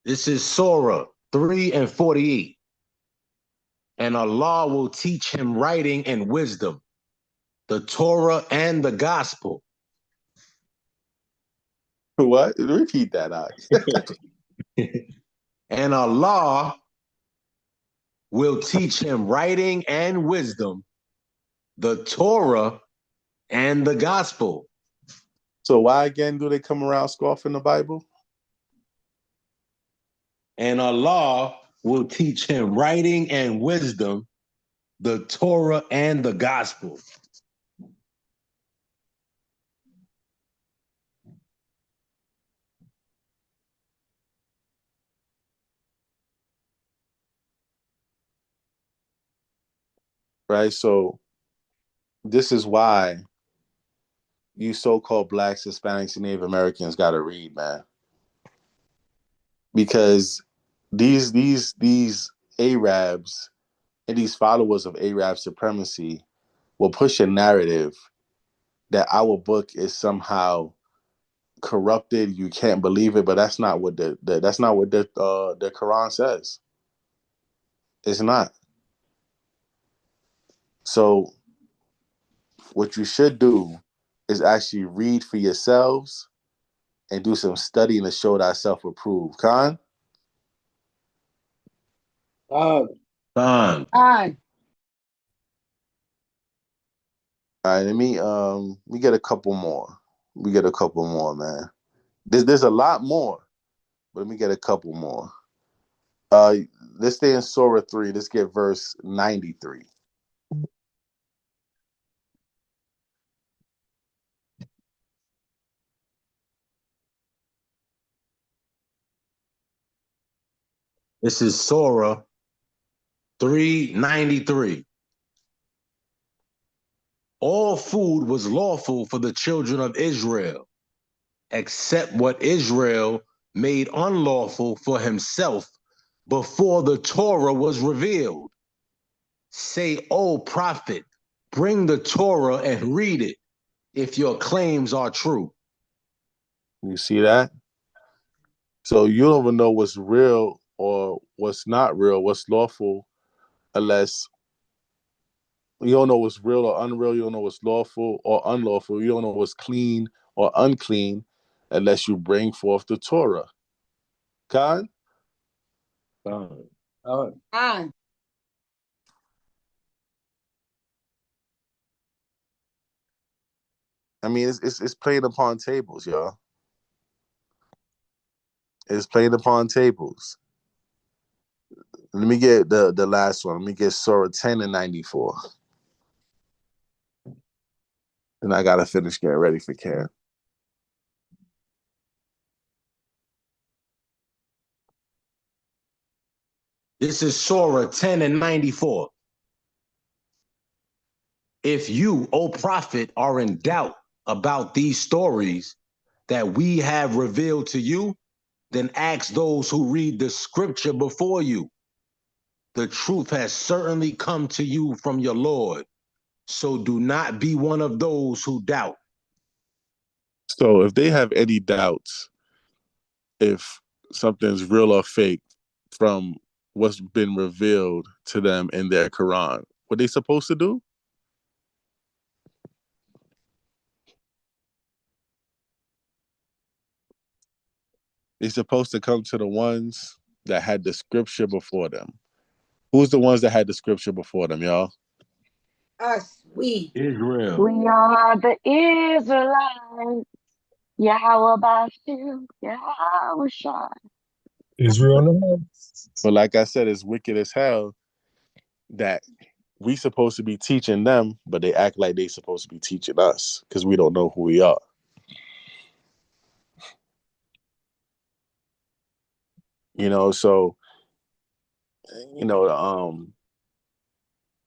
S4: This is Surah 3 and 48. And Allah will teach him writing and wisdom. the Torah and the gospel.
S2: What? Repeat that out.
S4: And Allah will teach him writing and wisdom, the Torah and the gospel.
S2: So why again do they come around scoffing the Bible?
S4: And Allah will teach him writing and wisdom, the Torah and the gospel.
S2: Right? So this is why you so-called blacks, Hispanics, and Native Americans got to read, man. Because these Arabs and these followers of Arab supremacy will push a narrative that our book is somehow corrupted. You can't believe it, but that's not what the Quran says. It's not. So what you should do is actually read for yourselves and do some studying to show thyself approved. Khan?
S4: Khan.
S12: Fine.
S2: All right, let me get a couple more. We get a couple more, man. There's a lot more, but let me get a couple more. Let's stay in Surah 3. Let's get verse 93.
S4: This is Surah 393. All food was lawful for the children of Israel, except what Israel made unlawful for himself before the Torah was revealed. Say, O prophet, bring the Torah and read it, if your claims are true.
S2: You see that? So you don't even know what's real or what's not real, what's lawful, unless you don't know what's real or unreal. You don't know what's lawful or unlawful. You don't know what's clean or unclean unless you bring forth the Torah. Khan?
S12: Fine.
S2: I mean, it's playing upon tables, y'all. It's playing upon tables. Let me get the last one. Let me get Surah 10 and 94. And I gotta finish getting ready for camp.
S4: This is Surah 10 and 94. If you, O prophet, are in doubt about these stories that we have revealed to you, then ask those who read the scripture before you. The truth has certainly come to you from your Lord, so do not be one of those who doubt.
S2: So if they have any doubts if something's real or fake from what's been revealed to them in their Quran, what they supposed to do? They're supposed to come to the ones that had the scripture before them. Who's the ones that had the scripture before them, y'all?
S12: Us. We.
S4: Israel.
S6: We are the Israelites. Yahweh Yahweh Shai.
S13: Israel.
S2: But like I said, it's wicked as hell that we supposed to be teaching them, but they act like they supposed to be teaching us because we don't know who we are. You know, so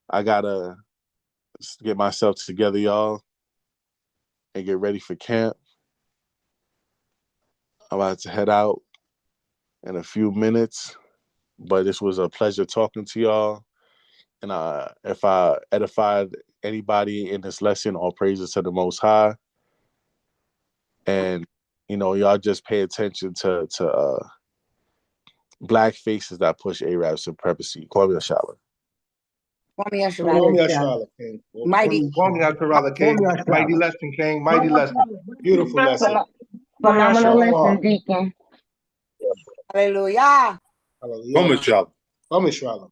S2: I gotta get myself together, y'all, and get ready for camp. I'm about to head out in a few minutes, but this was a pleasure talking to y'all. And if I edified anybody in this lesson, all praises to the Most High. And y'all just pay attention to black faces that push Arab supremacy. Call me a shower.
S12: Kwame
S5: Kwame
S12: Yasharala.
S5: Yasharala, King.
S12: Mighty.
S5: Kwame Yasharala, King. Mighty lesson, King. Mighty lesson. Beautiful lesson.
S12: Phenomenal lesson,
S5: Shawapar.
S12: Deacon. Hallelujah.
S5: Hallelujah.
S9: Kwame Yasharala.
S5: Kwame Yasharala.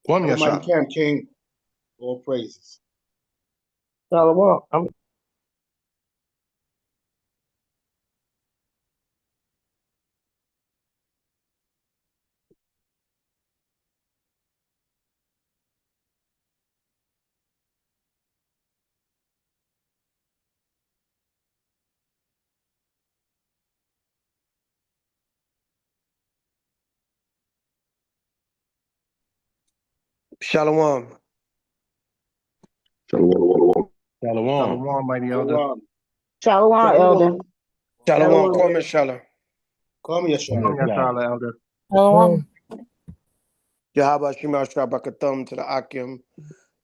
S2: Kwame
S5: Almighty
S2: Yasharala.
S5: Camp, King. All praises.
S13: Shalom.
S14: Shalom.
S9: Shalom.
S2: Shalom.
S5: Shalom, mighty elder.
S12: Shalom, elder.
S14: Shalom. Kwame Shalom.
S5: Kwame Yasharala.
S2: Kwame Yasharala, elder.
S12: Shalom.
S14: Yahaba Shema Shabakathum to the Akim.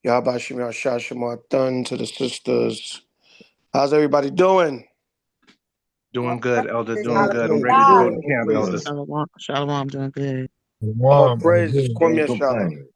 S14: Yahaba Shema Shashamarthun to the sisters. How's everybody doing?
S2: Doing good, elder. Doing good. I'm ready to
S12: Hallelujah.
S2: go to camp, elder.
S12: Shalom, doing good.
S14: All
S13: Shalom.
S14: praises. Kwame Shalom.